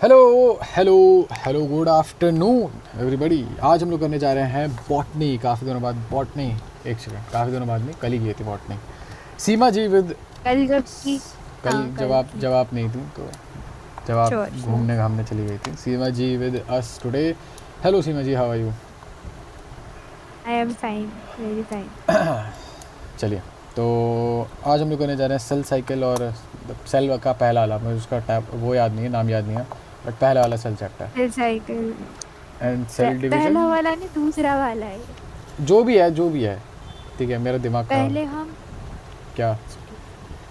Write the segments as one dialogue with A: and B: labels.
A: Hello hello hello, good afternoon everybody. आज हम लोग करने जा रहे हैं बॉटनी। काफ़ी दिनों बाद बॉटनी, एक सेकंड, काफ़ी दिनों बाद नहीं, कल ही गई थी बॉटनी सीमा जी विद।
B: कल जब की।
A: कल
B: हाँ
A: जब
B: कल
A: आप
B: की।
A: जब आप नहीं थी तो जब आप
B: श्योर श्योर।
A: घूमने घामने चली गई थी, Seema ji with us today. Hello Seema ji, how are you?
B: I am fine, very fine.
A: चलिए, तो आज हम लोग करने जा रहे हैं सेल साइकिल और सेल का पहला वाला, मुझे उसका टैप वो याद नहीं है, नाम याद नहीं है, बट पहला वाला सेल चैप्टर
B: फिर साइकिल।
A: एंड सेल
B: पहला
A: डिवीजन।
B: वाला नहीं, दूसरा वाला है ये।
A: जो भी है जो भी है, ठीक है, मेरा दिमाग खराब।
B: पहले हम
A: क्या?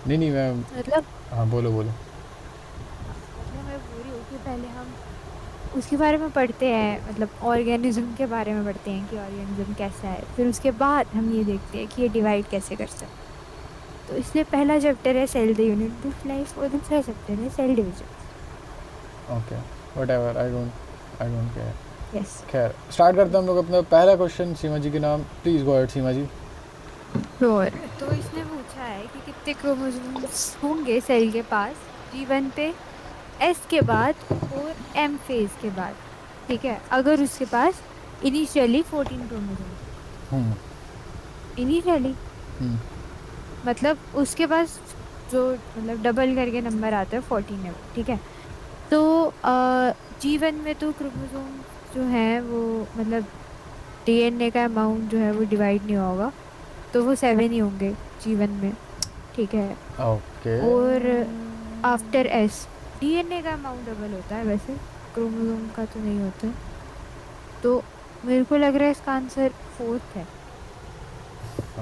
A: नहीं नहीं, मैं।
B: मतलब
A: हाँ, बोलो बोलो।
B: मतलब मैं बोल रही हूँ कि पहले हम उसके बारे में पढ़ते हैं, मतलब ऑर्गेनिज्म के बारे में पढ़ते हैं कि ऑर्गेनिज्म कैसा है, फिर उसके बाद हम ये देखते हैं कि ये डिवाइड कैसे कर सकते हैं। तो इसलिए पहला चैप्टर है cell the unit of life और दूसरा चैप्टर है cell division.
A: Okay, whatever, I don't care.
B: Yes.
A: खैर, स्टार्ट करते हैं हम लोग अपना पहला क्वेश्चन। सीमा जी के नाम, please go ahead Seema ji.
B: Sure. तो इसने पूछा है कि कितने क्रोमोसोम्स होंगे सेल के पास G1 पे, एस के बाद और एम फेज के बाद। ठीक है, अगर उसके पास इनिशियली 14 क्रोमोसोम।
A: हम्म।
B: इनिशियली
A: हम्म।
B: मतलब उसके पास जो मतलब डबल करके नंबर आता है 14 है वो। ठीक है। तो G1 में तो क्रोमोसोम जो है वो मतलब डीएनए का अमाउंट जो है वो डिवाइड नहीं होगा, तो वो 7 ही होंगे G1 में। ठीक है।
A: ओके।
B: और आफ्टर एस डीएनए का अमाउंट डबल होता है, वैसे क्रोमोसोम का तो नहीं होता है। तो मेरे को लग रहा है इसका आंसर फोर्थ है।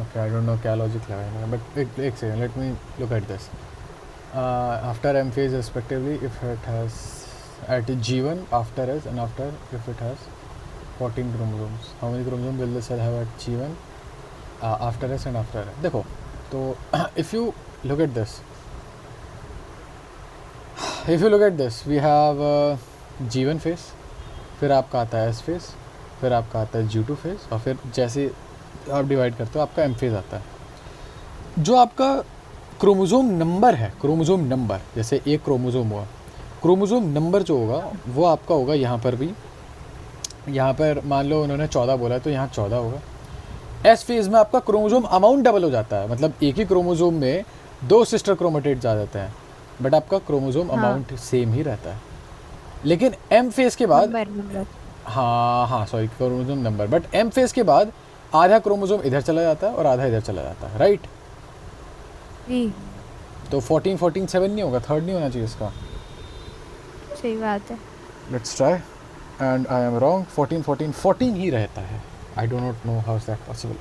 A: ओके, आई डोंट नो क्या लॉजिक लगाया मैंने, बट एक second, let me look at this. After M phase respectively if it has at G1, after S, and after if it has 14 chromosomes. How many chromosomes will the cell have at G1, after S and after S? देखो, तो if you look at this, we have G1 phase, फिर आपका आता है S phase, फिर आपका आता है G2 phase, और फिर जैसे आप डिवाइड करते हो आपका M phase आता है। जो आपका क्रोमोसोम नंबर है, क्रोमोसोम नंबर, जैसे एक क्रोमोसोम हुआ, क्रोमोसोम नंबर जो होगा वो आपका होगा यहाँ पर भी। यहाँ पर मान लो उन्होंने 14 बोला है तो यहाँ 14 होगा। एस फेज में आपका क्रोमोसोम अमाउंट डबल हो जाता है, मतलब एक ही क्रोमोसोम में दो सिस्टर क्रोमेटिड्स आ जाते हैं, बट आपका क्रोमोसोम
B: हाँ,
A: अमाउंट सेम ही रहता है। लेकिन एम फेज के बाद,
B: नंबर नंबर।
A: हाँ हाँ sorry, chromosome number, but M phase के बाद आधा क्रोमोसोम इधर चला जाता है और आधा इधर चला जाता है, राइट?
B: जी,
A: तो 14 14 7 नहीं होगा, थर्ड नहीं होना चाहिए इसका।
B: सही बात है।
A: Let's try, and I am wrong. 14 14 14 ही रहता है। I do not know how is that possible.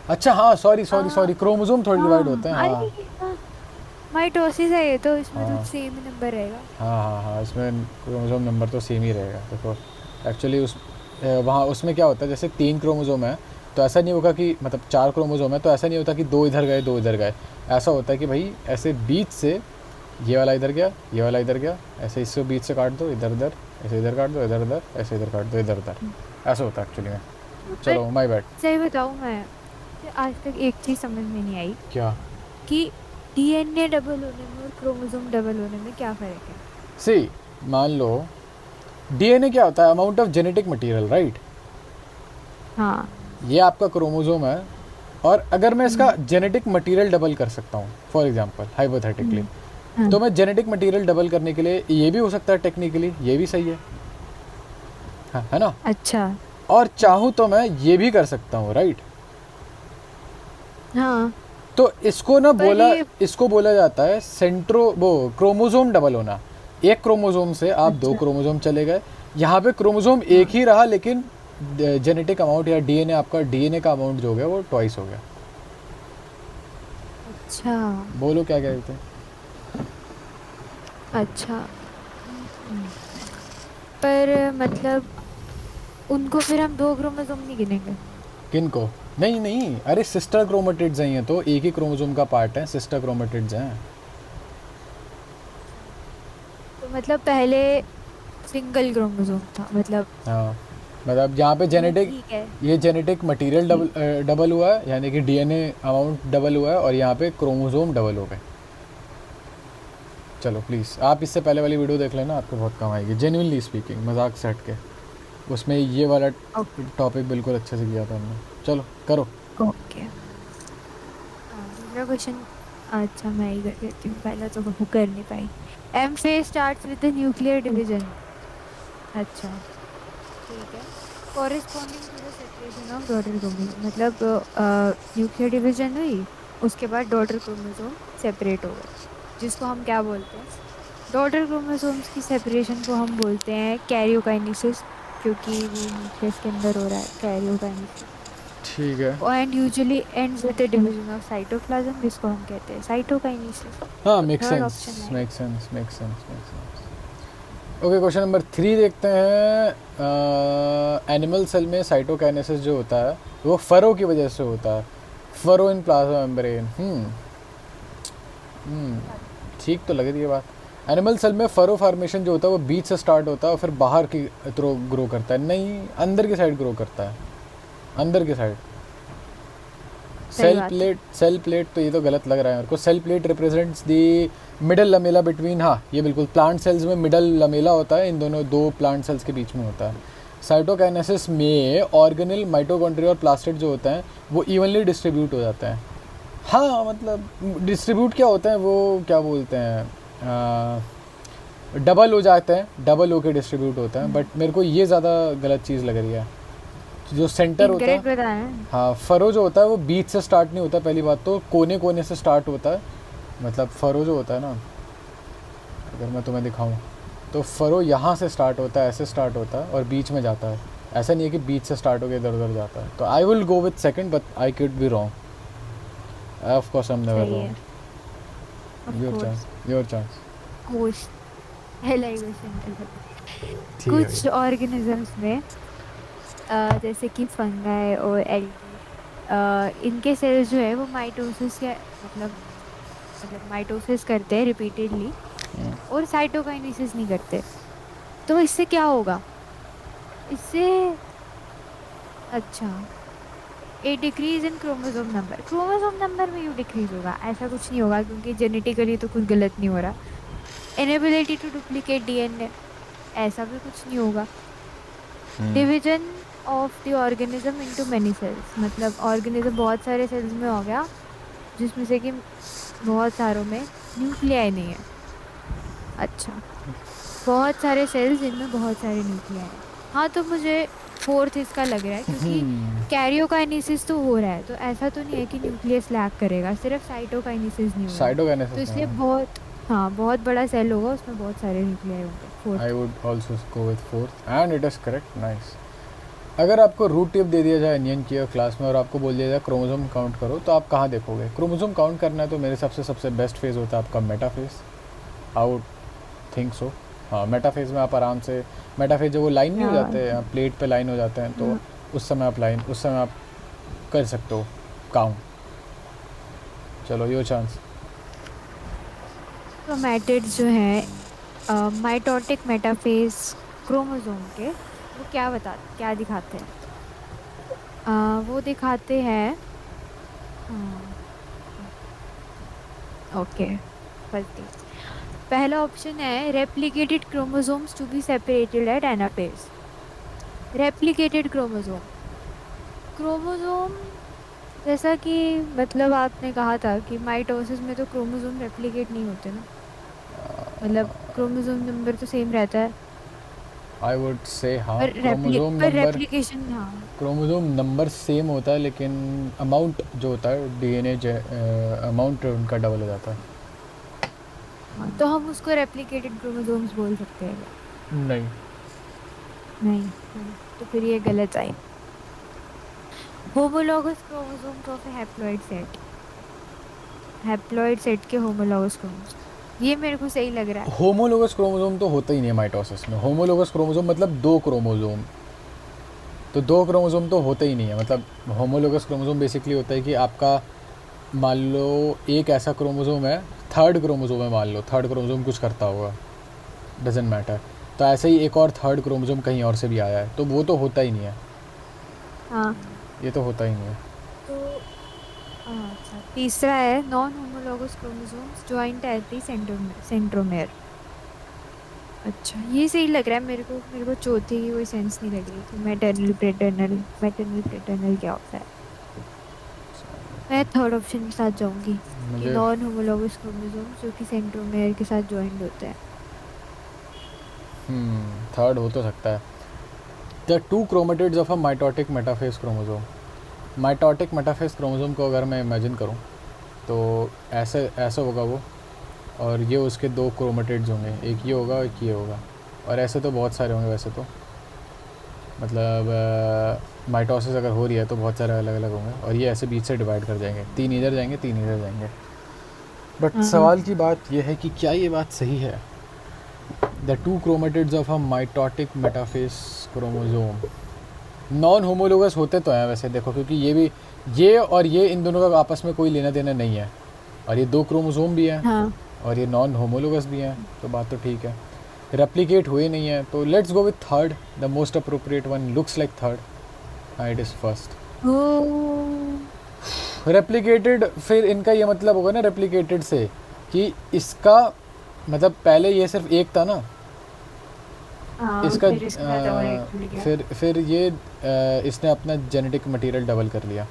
A: अच्छा हाँ, सॉरी
B: आ,
A: सॉरी सॉरी, क्रोमोसोम थोड़े डिवाइड
B: हाँ
A: होते हैं, हाँ।
B: अरे हाँ, माइटोसिस है ये, तो इसमें तो
A: हाँ
B: सेम ही नंबर रहेगा।
A: हाँ हाँ हाँ, इसमें क्रोमोसोम नंबर तो सेम ही रहेगा। देखो, एक्चुअली उस वहाँ उसमें क्या होता है, जैसे 3 क्रोमोसोम है तो ऐसा नहीं होगा कि, मतलब 4 क्रोमोसोम है तो ऐसा नहीं होता कि दो इधर गए दो इधर गए। ऐसा होता है कि भाई ऐसे बीच से ये वाला इधर गया, ये वाला इधर गया, ऐसे इससे बीच से काट दो इधर उधर, ऐसे इधर काट दो इधर उधर, ऐसे इधर काट दो इधर उधर।
B: हम्म।
A: ऐसा होता है एक्चुअली में।
B: पर
A: चलो, माय बैड।
B: सही बताऊँ मैं, मुझे आज तक एक चीज समझ में नहीं आई
A: क्या?
B: कि डीएनए डबल होने में और क्रोमोसोम डबल होने में क्या फर्क है।
A: सी, मान लो डीएनए क्या होता है, amount of genetic material, right?
B: हाँ।
A: ये आपका क्रोमोसोम है, और अगर मैं इसका
B: हम्म।
A: जेनेटिक मटेरियल डबल कर सकता हूँ, फॉर एग्जांपल हाइपोथेटिकली,
B: हम्म। हाँ।
A: तो मैं जेनेटिक मटेरियल डबल करने के लिए ये भी हो सकता है, टेक्निकली ये भी सही है, हाँ, है ना?
B: अच्छा।
A: और चाहूँ तो मैं ये भी कर सकता हूँ, राइट?
B: हाँ।
A: तो इसको ना
B: पर
A: बोला,
B: ये
A: इसको बोला जाता है सेंट्रो वो क्रोमोसोम डबल होना। एक क्रोमोसोम से आप दो
B: अच्छा।
A: क्रोमोसोम चले गए, यहाँ पे क्रोमोसोम एक
B: हाँ।
A: ही रहा, लेकिन जेनेटिक अमाउंट या डीएनए, आपका डीएनए का अमाउंट जो हो गया वो ट्वाइस हो गया।
B: अच्छा।
A: बोलो क्या कहते हैं?
B: अच्छा। हम्म। पर मतलब उनको फिर हम दो क्रोमोसोम नहीं गिनेंगे।
A: किन को? नहीं नहीं, अरे सिस्टर क्रोमेटिड्स हैं, ये तो एक ही क्रोमोसोम का पार्ट है, सिस्टर क्रोमेटिड्स हैं।
B: अच्छा। तो मतलब पहले सिंगल क्रोमोसोम था मतलब।
A: हाँ, मतलब यहाँ पे जेनेटिक,
B: ठीक है।
A: ये जेनेटिक मटेरियल
B: ठीक।
A: डबल हुआ है, यानी कि डीएनए अमाउंट डबल हुआ है, और यहाँ पे क्रोमोसोम डबल हो गए। चलो प्लीज़ आप इससे पहले वाली वीडियो देख लेना, आपको बहुत काम आएगी, जेन्युइनली स्पीकिंग, मजाक से हट के। उसमें ये वाला
B: ओके
A: टॉपिक बिल्कुल अच्छे से किया था हमने। चलो करो।
B: ओके। दूसरा क्वेश्चन, अच्छा मैं ही कर देती हूँ, पहला तो वो कर नहीं पाई। M phase starts with the nuclear division. अच्छा ठीक है। Corresponding to the separation of daughter chromosome, मतलब न्यूक्लियर डिवीजन हुई, उसके बाद डॉटर क्रोमोसोम सेपरेट हो गए, जिसको हम क्या बोलते हैं? डॉटर क्रोमोसोम्स की सेपरेशन को हम बोलते हैं कैरियोकाइनेसिस, क्योंकि वो न्यूक्लियस के अंदर हो रहा है, कैरियोकाइनेसिस।
A: ठीक है।
B: And usually ends with the division of cytoplasm, जिसको हम कहते हैं साइटोकाइनेसिस।
A: हाँ,
B: तो
A: मेक
B: थर्ड
A: सेंस,
B: ऑप्शन है।
A: Make sense, make sense, make sense. Okay, question number 3 देखते हैं। एनिमल सेल में साइटोकाइनेसिस जो होता है वो फरो की वजह से होता है, फरो इन प्लाज्मा मेम्ब्रेन। ठीक तो लग रही है बात। एनिमल सेल में फरो फार्मेशन जो होता है वो बीच से स्टार्ट होता है और फिर बाहर की तरफ ग्रो करता है, नहीं अंदर की साइड ग्रो करता है, अंदर की साइड।
B: सही
A: सेल
B: बात है।
A: प्लेट, सेल प्लेट तो ये तो गलत लग रहा है मेरे को। Cell plate represents the middle lamella between, हाँ ये बिल्कुल, प्लांट सेल्स में मिडल लमेला होता है, इन दोनों दो प्लांट सेल्स के बीच में होता है। साइटोकाइनेसिस में ऑर्गेनेल, माइटोकॉन्ड्रिया और प्लास्टिड जो होते हैं वो इवनली डिस्ट्रीब्यूट हो जाते हैं। हाँ मतलब डिस्ट्रीब्यूट क्या होता है, वो क्या बोलते हैं, डबल हो जाते हैं, डबल होके डिस्ट्रीब्यूट होते हैं, बट मेरे को ये ज़्यादा गलत चीज़ लग रही है। जो सेंटर होता है,
B: इनकरेक्ट बताया।
A: हाँ फरो जो होता है वो बीच से स्टार्ट नहीं होता, पहली बात तो कोने कोने से स्टार्ट होता है। मतलब फरो जो होता है ना, अगर मैं तुम्हें दिखाऊं तो फरो यहाँ से स्टार्ट होता है, ऐसे स्टार्ट होता है और बीच में जाता है। ऐसा नहीं है कि बीच से स्टार्ट होकर इधर उधर जाता है। तो I will go with second, but I could be wrong. Of course I am never
B: सही है।
A: Wrong.
B: Of
A: your
B: course.
A: Chance, your chance.
B: कोश पहला ही क्वेश्चन।
A: ठीक है
B: कुछ
A: भैया।
B: ऑर्गेनिजम्स में जैसे कि फंगाई और एल्गी, इनके सेल्स जो है वो माइटोसिस के मतलब माइटोसिस करते हैं रिपीटेडली, और साइटोकाइनेसिस नहीं करते। तो इससे क्या होगा? इससे, अच्छा, a decrease in chromosome number. Chromosome number में क्यों डिक्रीज होगा? ऐसा कुछ नहीं होगा, क्योंकि जेनेटिकली तो कुछ गलत नहीं हो रहा। इनेबिलिटी टू डुप्लीकेट डीएनए, ऐसा भी कुछ नहीं होगा। Division of the organism into many cells, मतलब ऑर्गेनिज्म बहुत सारे सेल्स में हो गया, जिसमें से कि बहुत सारों में न्यूक्लियाई नहीं है। अच्छा, बहुत सारे सेल्स जिनमें बहुत सारे न्यूक्लियाई हैं। हाँ, तो मुझे फोर्थ इसका लग रहा है, क्योंकि कैरियोकाइनेसिस तो हो रहा है, तो ऐसा तो नहीं है कि न्यूक्लियस लैक करेगा, सिर्फ साइटोकाइनेसिस नहीं हो रहा है। तो
A: साइटोकाइनेसिस
B: इसलिए
A: हाँ।
B: बहुत, हाँ बहुत बड़ा सेल होगा, उसमें बहुत सारे न्यूक्लियाई होंगे।
A: I
B: fourth.
A: Would also go with fourth and it is correct, nice. अगर आपको रूट टिप दे दिया जाए इंडियन की क्लास में और आपको बोल दिया जाए क्रोमोसोम काउंट करो, तो आप कहाँ देखोगे? क्रोमोसोम काउंट करना है तो मेरे हिसाब से सबसे बेस्ट फेज़ होता है आपका metaphase, I would think so. हाँ मेटाफेज में आप आराम से, मेटाफेज जब वो लाइन नहीं हो
B: यार,
A: जाते, प्लेट पे लाइन हो जाते हैं, तो उस समय आप लाइन, उस समय आप कर सकते हो काउंट। चलो यो चांस।
B: क्रोमैटिड्स जो है माइटोटिक मेटाफेज क्रोमोसोम के, वो क्या दिखाते हैं? वो दिखाते हैं, ओके, फर्स्ट पहला ऑप्शन है replicated chromosomes to be separated at anaphase. Replicated chromosome, chromosome जैसा कि, मतलब आपने कहा था कि माइटोसिस में तो क्रोमोसोम रेप्लिकेट नहीं होते ना, मतलब क्रोमोसोम नंबर तो सेम रहता है।
A: आई वुड से हाँ,
B: पर रेप्लिकेशन, हाँ।
A: क्रोमोसोम नंबर सेम होता है, लेकिन अमाउंट जो होता है डीएनए अमाउंट उनका डबल हो जाता है।
B: हाँ, तो हम उसको रेप्लिकेटेड क्रोमोसोम्स बोल सकते हैं क्या?
A: नहीं।
B: नहीं। तो फिर ये गलत आई। Homologous chromosomes of a haploid set, haploid set के होमोलॉगस क्रोमोसोम, ये मेरे को सही लग रहा है।
A: होमोलोगस क्रोमोसोम तो होता ही नहीं है माइटोसिस में। होमोलोगस क्रोमोसोम मतलब दो क्रोमोसोम, तो दो क्रोमोसोम तो होते ही नहीं है। मतलब होमोलोगस क्रोमोसोम बेसिकली होता है कि आपका, मान लो एक ऐसा क्रोमोसोम है, थर्ड क्रोमोसोम है, मान लो थर्ड क्रोमोसोम कुछ करता होगा, डजेंट मैटर, तो ऐसे ही एक और थर्ड क्रोमोसोम कहीं और से भी आया है, तो वो तो होता ही नहीं है।
B: हाँ,
A: ये तो होता ही नहीं है।
B: तो अच्छा तीसरा है non homologous chromosomes joint at the centromere. अच्छा, ये सही लग रहा है मेरे को चौथी की कोई सेंस नहीं लग रही कि मैटरनल पैटर्नल क्या होता है। मैं थर्ड ऑप्शन के साथ जाऊंगी कि
A: मुझे
B: नॉन होमोलॉगस क्रोमोसोम्स जो कि सेंट्रोमेयर के साथ ज्वाइंट होते हैं।
A: थर्ड हो तो सकता है। The two chromatids of a mitotic metaphase chromosome. Mitotic metaphase chromosome को अगर मैं इमेजिन करूं तो ऐसे ऐसा होगा वो, और ये उसके दो क्रोमेटिड्स होंगे, एक ये होगा एक ये होगा, और ऐसे तो बहुत सारे होंगे वैसे तो, मतलब माइटोसिस अगर हो रही है तो बहुत सारे अलग अलग होंगे, और ये ऐसे बीच से डिवाइड कर जाएंगे, तीन इधर जाएंगे तीन इधर जाएंगे। बट
B: हाँ।
A: सवाल की बात यह है कि क्या ये बात सही है। The two chromatids of a mitotic metaphase chromosome non homologous होते तो हैं वैसे देखो, क्योंकि ये भी, ये और ये इन दोनों का आपस में कोई लेना देना नहीं है, और ये दो क्रोमोसोम भी हैं
B: हाँ।
A: और ये नॉन होमोलोगस भी हैं, तो बात तो ठीक है। रेप्लिकेट हुए नहीं है, तो let's go with third, the most appropriate one looks like third, it is first.
B: Oh.
A: Replicated, फिर इनका ये मतलब होगा ना रेप्लिकेटेड से कि इसका मतलब पहले ये सिर्फ एक था ना,
B: हाँ,
A: इसका
B: फिर इसके साथ और एक जुड़ गया।
A: फिर ये इसने अपना जेनेटिक मटेरियल डबल कर लिया,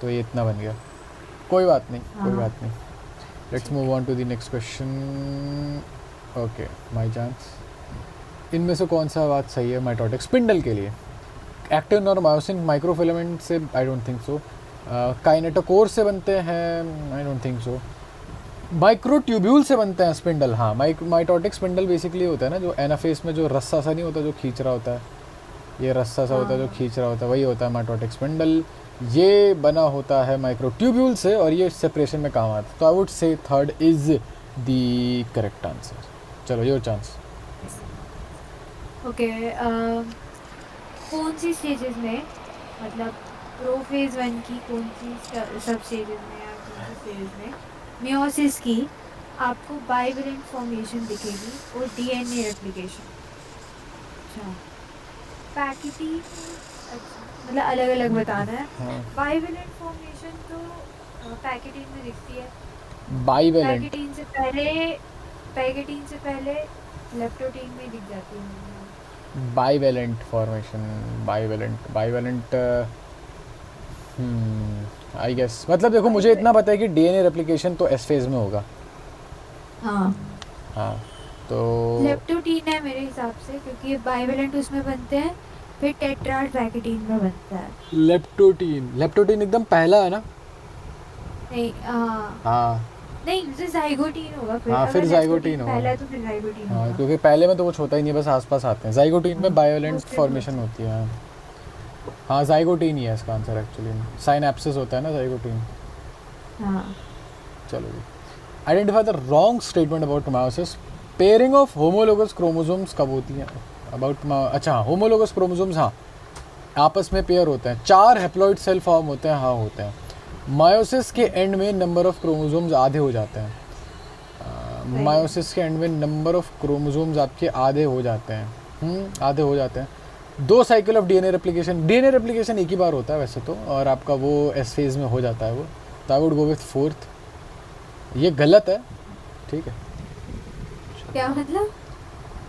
A: तो ये इतना बन गया। कोई बात नहीं, कोई
B: हाँ।
A: बात नहीं। लेट्स
B: ठीक
A: मूव
B: है।
A: On to the next question. Okay, my chance. इनमें से कौन सा बात सही है माइटोटिक स्पिंडल के लिए? एक्टिन और मायोसिन माइक्रोफिलामेंट से, I don't think so. Kinetochore से बनते हैं, I don't think so. Microtubule से बनते हैं स्पिंडल, हाँ। माइटोटिक स्पिंडल बेसिकली होता है ना जो एनाफेस में जो रस्सा सा नहीं होता जो खींच रहा होता है, ये रस्सा सा होता है जो
B: हाँ।
A: खींच रहा होता है, वही होता है माइटोटिक स्पिंडल। ये बना होता है माइक्रोट्यूब्यूल से और ये सेपरेशन में काम आता है, तो I would say third is the correct answer. चलो योर चांस।
B: ओके। कौन सी स्टेजेस में, मतलब प्रोफेज वन की कौन सी सब स्टेजेस में या कौन सी स्टेजेस में मियोसिस की आपको बाइवेलेंट फॉर्मेशन दिखेगी और डीएनए रेप्लिकेशन? अच्छा, पैकेटीन। अच्छा, मतलब अलग अलग बताना है।
A: हाँ,
B: बाइवेलेंट फॉर्मेशन तो पैकेटीन में दिखती है।
A: बाईवेलेंट।
B: पैकेटीन से पहले पैकेटीन से पहले लेप्टोटीन में दिख जाती है मुझे।
A: Bivalent formation, bivalent bivalent, I guess, मतलब देखो मुझे
B: बाइवे
A: इतना पता है कि डीएनए रेप्लिकेशन तो एस फेज में होगा।
B: हाँ,
A: हाँ, तो
B: लेप्टोटीन है मेरे हिसाब से, क्योंकि ये बाइवेलेंट उसमें बनते हैं। फिर टेट्राड पैकेटीन में बनता है।
A: लेप्टोटीन, लेप्टोटीन एकदम पहला है ना।
B: नहीं, हाँ।
A: हाँ
B: नहीं, मुझे जाइगोटीन होगा फिर,
A: हाँ,
B: अगर
A: फिर जाइगोटीन
B: लेप्टोटीन
A: होगा।
B: पहला है तो फिर जाइगोटीन
A: हाँ,
B: होगा।
A: क्योंकि पहले में तो कुछ होता ही नहीं है, बस आसपास आते हैं। जाइगोटीन में
B: हाँ,
A: बायोलेंट
B: वो फिर
A: फॉर्मेशन
B: होता है।
A: होती है। हाँ, जाइगोटीन ही है इसका आंसर एक्चुअली। साइनैप्सिस होता है ना जाइगोटीन।
B: हाँ।
A: चलो जी। Identify the wrong statement about meiosis. Pairing of homologous chromosomes कब होती है? अबाउट, अच्छा हाँ, होमोलोगस क्रोमोसोम्स, हाँ, आपस में पेयर होते हैं। 4 हेप्लॉइड सेल फॉर्म होते हैं, हाँ होते हैं। मायोसिस के एंड में नंबर ऑफ क्रोमोसोम्स आधे हो जाते हैं।
B: सही है।
A: मायोसिस के एंड में नंबर ऑफ क्रोमोसोम्स आपके आधे हो जाते हैं, आधे हो जाते हैं। 2 cycle of DNA replication, DNA replication एक ही बार होता है वैसे तो, और आपका वो एस फेज में हो जाता है वो, तो I would go with fourth. ये गलत है, ठीक है,
B: क्या मतलब?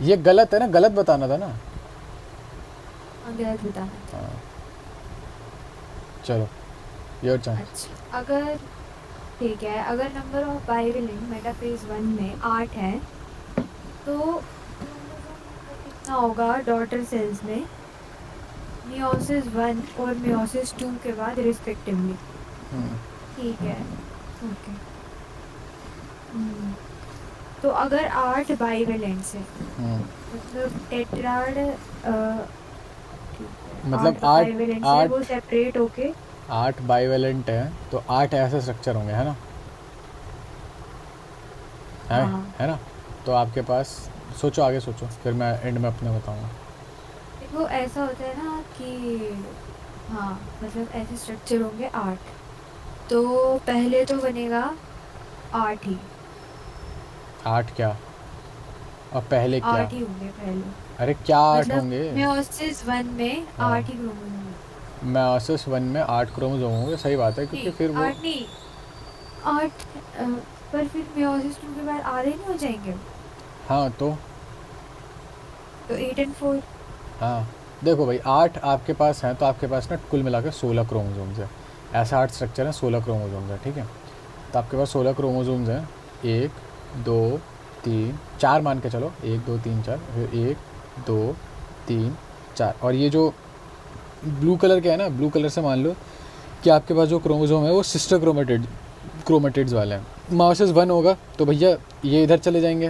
A: ये गलत है ना, गलत बताना था ना।
B: गलत बताना था।
A: हाँ, चलो योर चांस।
B: अच्छा, अगर ठीक है, अगर number of bivalent metaphase one में 8 है तो क्रोमोसोम नंबर कितना होगा डॉटर सेल्स में मियोसिस वन और मियोसिस टू के बाद रिस्पेक्टिवली? ठीक है। ओके। हम्म, तो अगर 8 बाइवेलेंट है, मतलब टेट्राड, ठीक है,
A: मतलब
B: 8
A: आठ,
B: बाइवेलेंट है वो
A: 8
B: सेपरेट होके।
A: 8 बाईवेलेंट हैं तो 8 ऐसे स्ट्रक्चर होंगे, है ना,
B: हाँ,
A: है ना। तो आपके पास, सोचो आगे सोचो, फिर मैं एंड में अपने बताऊंगा।
B: देखो ऐसा होता है ना कि हाँ, मतलब ऐसे स्ट्रक्चर होंगे 8, तो पहले तो बनेगा 8 ही।
A: 8 क्या, और पहले क्या?
B: 8 ही होंगे पहले।
A: अरे क्या 8
B: मतलब
A: होंगे?
B: मियोसिस वन में
A: हाँ,
B: 8 ही क्रोमोसोम होंगे।
A: मायोसिस 1 में 8 क्रोमोसोम होंगे, सही बात है, क्योंकि
B: नहीं,
A: फिर वो
B: 8 नहीं, 8 पर फिर meiosis 2 के बाद आधे नहीं हो जाएंगे?
A: हाँ तो
B: 8 and 4।
A: हाँ देखो भाई 8 आपके पास हैं तो आपके पास ना कुल मिलाकर 16 क्रोमोसोम्स है। ऐसा 8 स्ट्रक्चर है, 16 क्रोमोसोम्स है, ठीक है। तो आपके पास 16 क्रोमोसोम्स हैं, 1 2 3 4 मान के चलो, 1 2 3 4, फिर 1 2 3 4। और ये जो ब्लू कलर के है ना, ब्लू कलर से मान लो कि आपके पास जो क्रोमोसोम है वो सिस्टर क्रोमेटिड्स वाले हैं। मायोसिस 1 होगा तो भैया ये इधर चले जाएंगे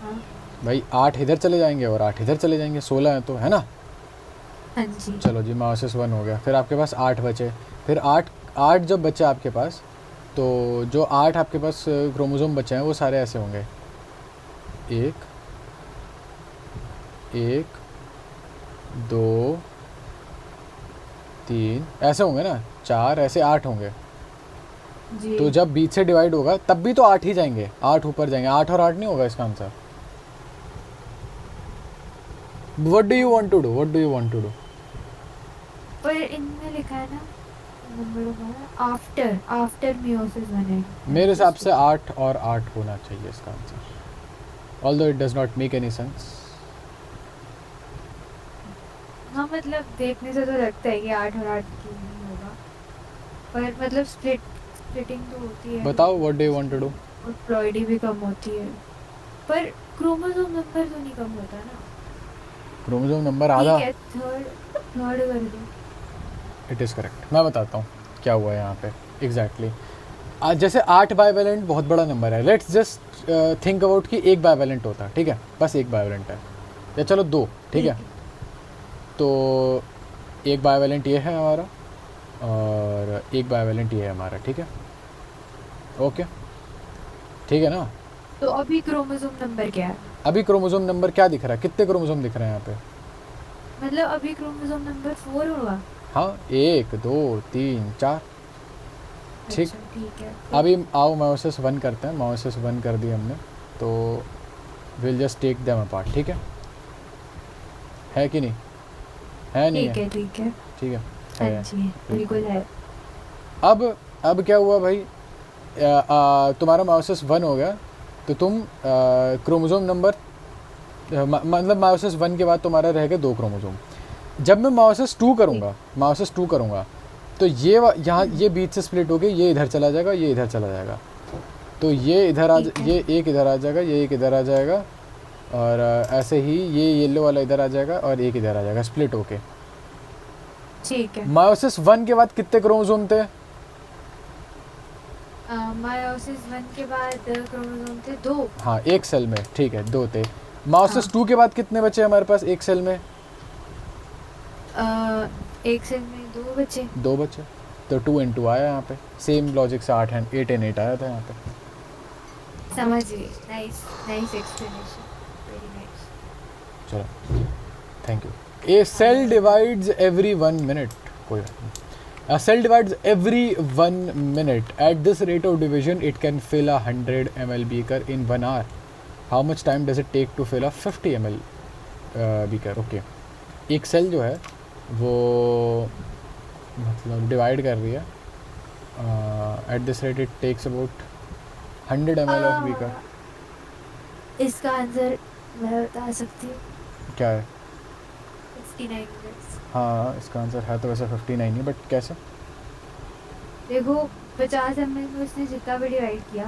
B: हाँ
A: भाई, 8 इधर चले जाएंगे और 8 इधर चले जाएंगे, 16 है तो, है ना।
B: हाँ जी।
A: चलो जी, मायोसिस 1 हो गया, फिर आपके पास 8 बचे। फिर 8 8 जब बचे आपके पास, तो जो 8 आपके पास क्रोमोसोम बचे हैं वो सारे ऐसे होंगे, 1 1 2 3 ऐसे होंगे ना, 4 ऐसे 8 होंगे।
B: जी
A: तो जब बीच से डिवाइड होगा तब भी तो 8 ही जाएंगे, 8 ऊपर जाएंगे, 8 और 8 नहीं होगा इसका answer. What do you want to do, what do you want to do?
B: पर इनमें लिखा है ना नंबर आफ्टर आफ्टर meiosis 1 है।
A: मेरे हिसाब से 8 और 8 होना चाहिए इसका answer, although it does not make any sense.
B: हाँ मतलब देखने से तो लगता है कि 8 और 8 क्यों नहीं होगा, पर मतलब स्प्लिटिंग तो होती है
A: बताओ what do you want to do?
B: और प्लॉइडी भी कम होती है, पर क्रोमोसोम नंबर तो नहीं कम होता ना।
A: क्रोमोसोम नंबर
B: ठीक
A: आधा।
B: है, थर्ड थर्ड कर दो।
A: It is correct. मैं बताता हूँ क्या हुआ है यहाँ पे एग्जैक्टली। जैसे 8 बाइवेलेंट बहुत बड़ा नंबर है, लेट्स जस्ट थिंक अबाउट कि एक बाइवेलेंट होता है, ठीक है, बस एक बाइवेलेंट है, या चलो 2, ठीक है। तो एक बाइवेलेंट ये है हमारा और एक बाइवेलेंट ये है हमारा, ठीक है, ओके, ठीक है ना।
B: तो अभी क्रोमोसोम नंबर क्या है?
A: अभी क्रोमोसोम नंबर क्या दिख रहा है, कितने क्रोमोसोम दिख रहे हैं यहाँ पे?
B: मतलब अभी क्रोमोसोम नंबर 4 होगा।
A: हाँ 1 2 3 4, ठीक।
B: अच्छा ठीक है।
A: अभी आओ मायोसिस 1 करते हैं, मायोसिस 1 कर दी हमने, तो will just take them apart, ठीक है कि नहीं? है नहीं
B: ठीक
A: है?
B: है ठीक है।
A: ठीक है,
B: हाँ
A: है।
B: जी बिल्कुल है।
A: अब क्या हुआ भाई, तुम्हारा मायोसिस 1 हो गया, तो तुम क्रोमोसोम नंबर मतलब मायोसिस 1 के बाद तुम्हारा रह गया 2 क्रोमोसोम। जब मैं मायोसिस 2 करूँगा, मायोसिस 2 करूँगा, तो ये यहाँ ये बीच से स्प्लिट हो गई, ये इधर चला जाएगा, ये इधर चला जाएगा, तो ये इधर
B: ठीक है
A: ये एक इधर आ जाएगा, ये एक इधर आ जाएगा, और ऐसे ही ये येलो वाला इधर आ जाएगा और एक इधर आ जाएगा स्प्लिट होके।
B: ठीक है।
A: मायोसिस 1 के बाद कितने क्रोमोसोम थे?
B: मायोसिस 1 के बाद क्रोमोसोम थे 2।
A: हाँ एक सेल में, ठीक है 2 थे। मायोसिस
B: हाँ
A: 2 के बाद कितने बचे हमारे पास एक सेल में?
B: एक सेल में 2 बचे।
A: 2 बचे, तो 2 × 2 आया यहाँ पे, सेम लॉजिक से 8 एंड 8 आया था यहाँ पे।
B: समझ गई। Nice nice explanation, very nice.
A: चलो thank you. A cell divides every 1 minute, कोई बात नहीं। A cell divides every 1 minute. At this rate of division, it can fill a 100 ml beaker in 1 hour. How much time does it take to fill a 50 ml beaker? Okay. एक cell जो है वो मतलब divide कर रही है, at this rate it takes about 100 ml of beaker.
B: इसका answer मैं बता सकती हूँ।
A: क्या है?
B: 59 मिनट्स।
A: हाँ इसका आंसर है तो वैसे 59 ही, बट कैसे?
B: देखो 50 ml में उसने जितना भी डिवाइड किया,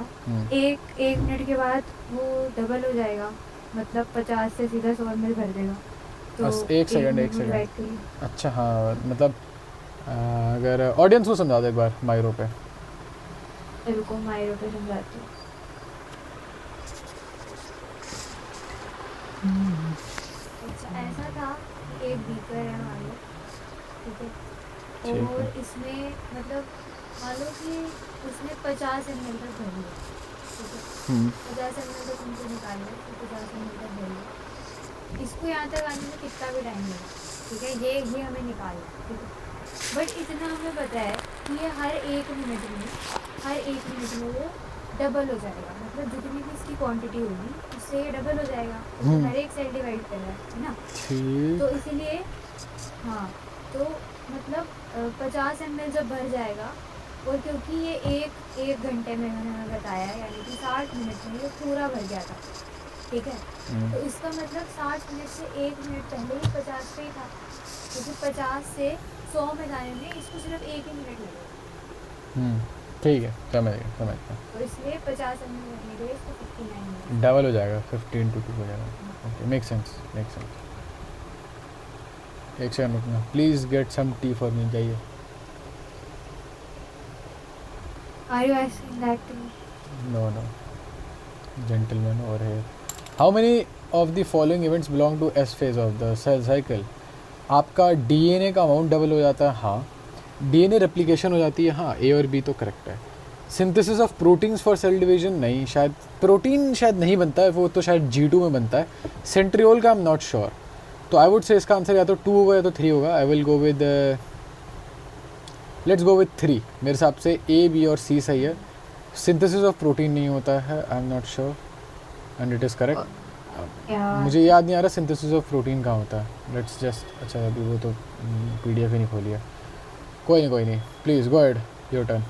B: एक मिनट के बाद वो डबल हो जाएगा, मतलब 50 से सीधा 100 ml भर देगा। तो
A: एक सेकंड
B: मिनट में डिवाइड करिए।
A: अच्छा हाँ मतलब अगर ऑडियंस को समझा दो एक बार माइरो पे।
B: रुको माइरो पे समझाती हूँ। अच्छा ऐसा था कि एक बीकर है मान लो, ठीक है,
A: ठीक
B: और
A: है।
B: इसमें मतलब मान लो कि उसने 50 ml तक भर लिया, ठीक है, 50 ml तक उनको निकाल लिया, तो 50 ml तक भर लिया। इसको यहाँ तक आने में कितना भी टाइम लगा, ठीक है, ये हमें निकालना है, ठीक है, बट इतना हमें पता है कि ये हर एक मिनट में वो डबल हो जाएगा, मतलब जितनी भी इसकी क्वांटिटी होगी उससे ये डबल हो जाएगा, तो हर एक सेल डिवाइड कर रहा है ना,
A: ठीक।
B: तो इसीलिए हाँ, तो मतलब 50 ml जब भर जाएगा और क्योंकि ये एक घंटे में उन्होंने बताया, यानी कि 60 मिनट में ये पूरा भर गया था, ठीक है। तो इसका मतलब 60 मिनट से 1 मिनट पहले ही 50 पे ही था, क्योंकि 50 से 100 में जाने में इसको सिर्फ 1 ही मिनट लगेगा।
A: ठीक है, समझ गया।
B: तो इसलिए 50 मिनट लगने के इसको 59 मिनट
A: डबल हो जाएगा, 15 to 2 हो जाएगा। Okay, make sense. एक सेकंड रुकना, please get some tea for me. चाहिए?
B: Are you asking that to me?
A: No, gentlemen over here. How many of the following events belong to S phase of the cell cycle? आपका DNA का amount double हो जाता है, हाँ। DNA replication हो जाती है, हाँ। ए और बी तो करेक्ट है। Synthesis of proteins for sale division, नहीं, शायद प्रोटीन शायद नहीं बनता है, वो तो शायद G2 में बनता है। सेंट्रियोल का आई एम नॉट श्योर, तो आई वुड से इसका आंसर या तो 2 होगा या तो 3 होगा। I will go with, let's go with 3। मेरे हिसाब से ए, बी और सी सही है। सिंथेसिस ऑफ प्रोटीन नहीं होता है, I am not sure, and it is correct. मुझे याद नहीं आ रहा सिंथेसिस ऑफ प्रोटीन कहाँ होता है। लेट्स जस्ट, अच्छा अभी वो तो PDF ही नहीं खोली है। कोई नहीं, please go ahead, your turn.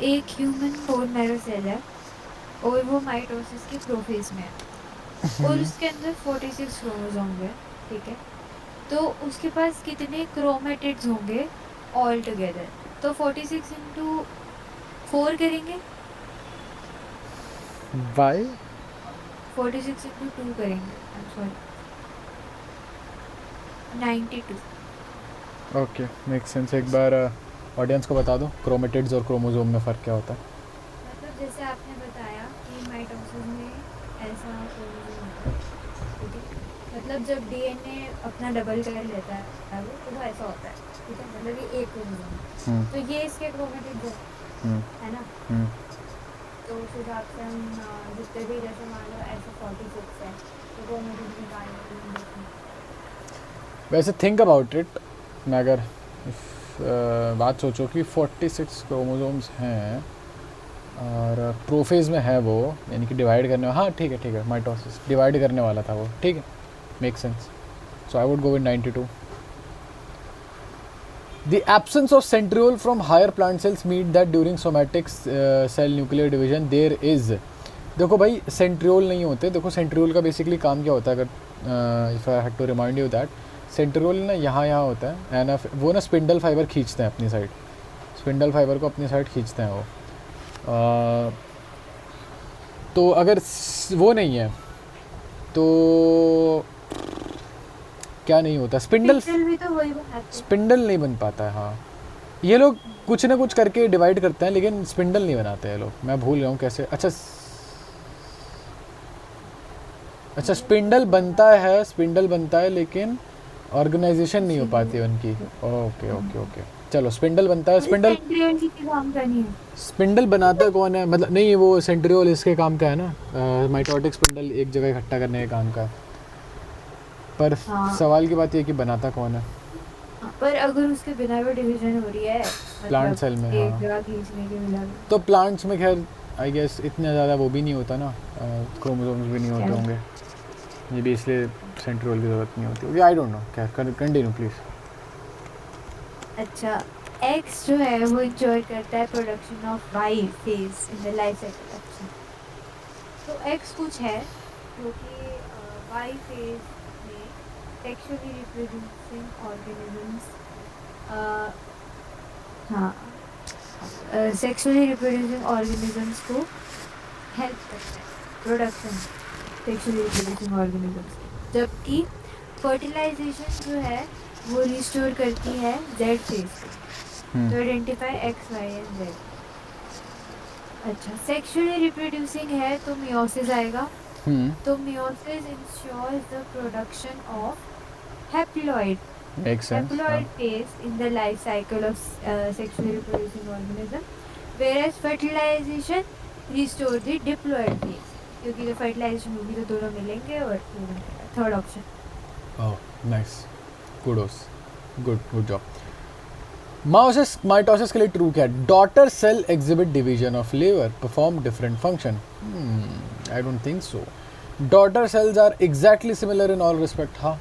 B: एक ह्यूमन बोन मैरो सेल है और वो माइटोसिस की प्रोफेज में है और उसके अंदर 46 क्रोमोसोम है, ठीक है। तो उसके पास कितने क्रोमेटिड्स होंगे ऑल टुगेदर? तो 46 इंटू 4 करेंगे,
A: वाई?
B: 46 इंटू 2 करेंगे, I am sorry, 92।
A: Okay, make sense. एक बार ऑडियंस को बता दो क्रोमेटिड्स और क्रोमोसोम में फ़र्क क्या होता है।
B: मतलब जैसे आपने बताया कि माइटोसिस में ऐसा क्रोमोसोम होता है, ठीक है। मतलब जब डीएनए अपना डबल कर लेता है वो, तो वो ऐसा होता है, ठीक है। मतलब ये एक क्रोमोसोम है, तो ये इसके क्रोमेटिड्स है ना। तो उस हिसाब से हम जितने भी, जैसे मान लो ऐसे 46 है, तो क्रोमेटिड्स निकालने के।
A: वैसे थिंक अबाउट इट, मैं अगर बात सोचो कि 46 क्रोमोसोम्स हैं और प्रोफेज में है वो, यानी कि डिवाइड करने, हाँ ठीक है, माइटोसिस डिवाइड करने वाला था वो, ठीक है, make sense. So I would go with 92। The absence of centriole from higher plant cells mean that during somatic cell nuclear division there is, देखो भाई सेंट्रियोल नहीं होते। देखो सेंट्रियोल का बेसिकली काम क्या होता है, अगर if I had to remind you that, centriole ना यहाँ होता है एंड वो ना स्पिंडल फाइबर खींचते हैं अपनी साइड, स्पिंडल फाइबर को अपनी साइड खींचते हैं वो। तो अगर वो नहीं है तो क्या नहीं होता, स्पिंडल
B: भी तो वही बनाते हैं।
A: स्पिंडल नहीं बन पाता है, हाँ। ये लोग कुछ ना कुछ करके डिवाइड करते हैं लेकिन स्पिंडल नहीं बनाते हैं लोग, मैं भूल गया हूँ कैसे। अच्छा स्पिंडल बनता है लेकिन ऑर्गेनाइजेशन नहीं हो पाती उनकी। ओके, चलो स्पिंडल बनता है।
B: सेंट्रियोल की काम करनी है।
A: स्पिंडल बनाता कौन है, मतलब नहीं वो सेंट्रियोल इसके काम का है ना, माइटोटिक स्पिंडल एक जगह इकट्ठा करने के काम का है। पर
B: हाँ।
A: सवाल की बात ये कि बनाता कौन है।
B: पर अगर उसके बिना भी डिवीजन हो रही है
A: प्लांट सेल में,
B: एक
A: हाँ,
B: जगह खींचने के बिना,
A: तो प्लांट्स में खैर आई गेस इतना ज़्यादा वो भी नहीं होता ना, क्रोमोसोम्स भी नहीं होते होंगे, ये भी इसलिए सेंट्रियोल की ज़रूरत नहीं होती होगी। आई डोंट नो, क्या कंटिन्यू प्लीज़।
B: अच्छा, एक्स जो है वो इंजॉय करता है production of Y phase in the life cycle. अच्छा, तो एक्स कुछ है जो कि वाई फेज में सेक्सुअली रिप्रोड्यूसिंग ऑर्गेनिजम्स, हाँ, सेक्सुअली रिप्रोड्यूसिंग ऑर्गेनिजम्स को हेल्प करता है प्रोडक्शन, सेक्सुअली रिप्रोड्यूसिंग ऑर्गेनिजम्स। जबकि फर्टिलाइजेशन जो है वो रिस्टोर करती है जेड फेज को। तो identify X, Y and Z. अच्छा, सेक्सुअली रिप्रोड्यूसिंग है तो मियोसिस आएगा। तो meiosis ensures the production of haploid, haploid phase in the life cycle of sexually reproducing organism, whereas fertilization restore the diploid phase, क्योंकि जब fertilization होगी तो दोनों मिलेंगे और third option.
A: Oh nice, good job. Mitosis के लिए ट्रू क्या है? Daughter cell exhibit division of liver, perform different function. I don't think so. Daughter cells are exactly similar in all respect, हाँ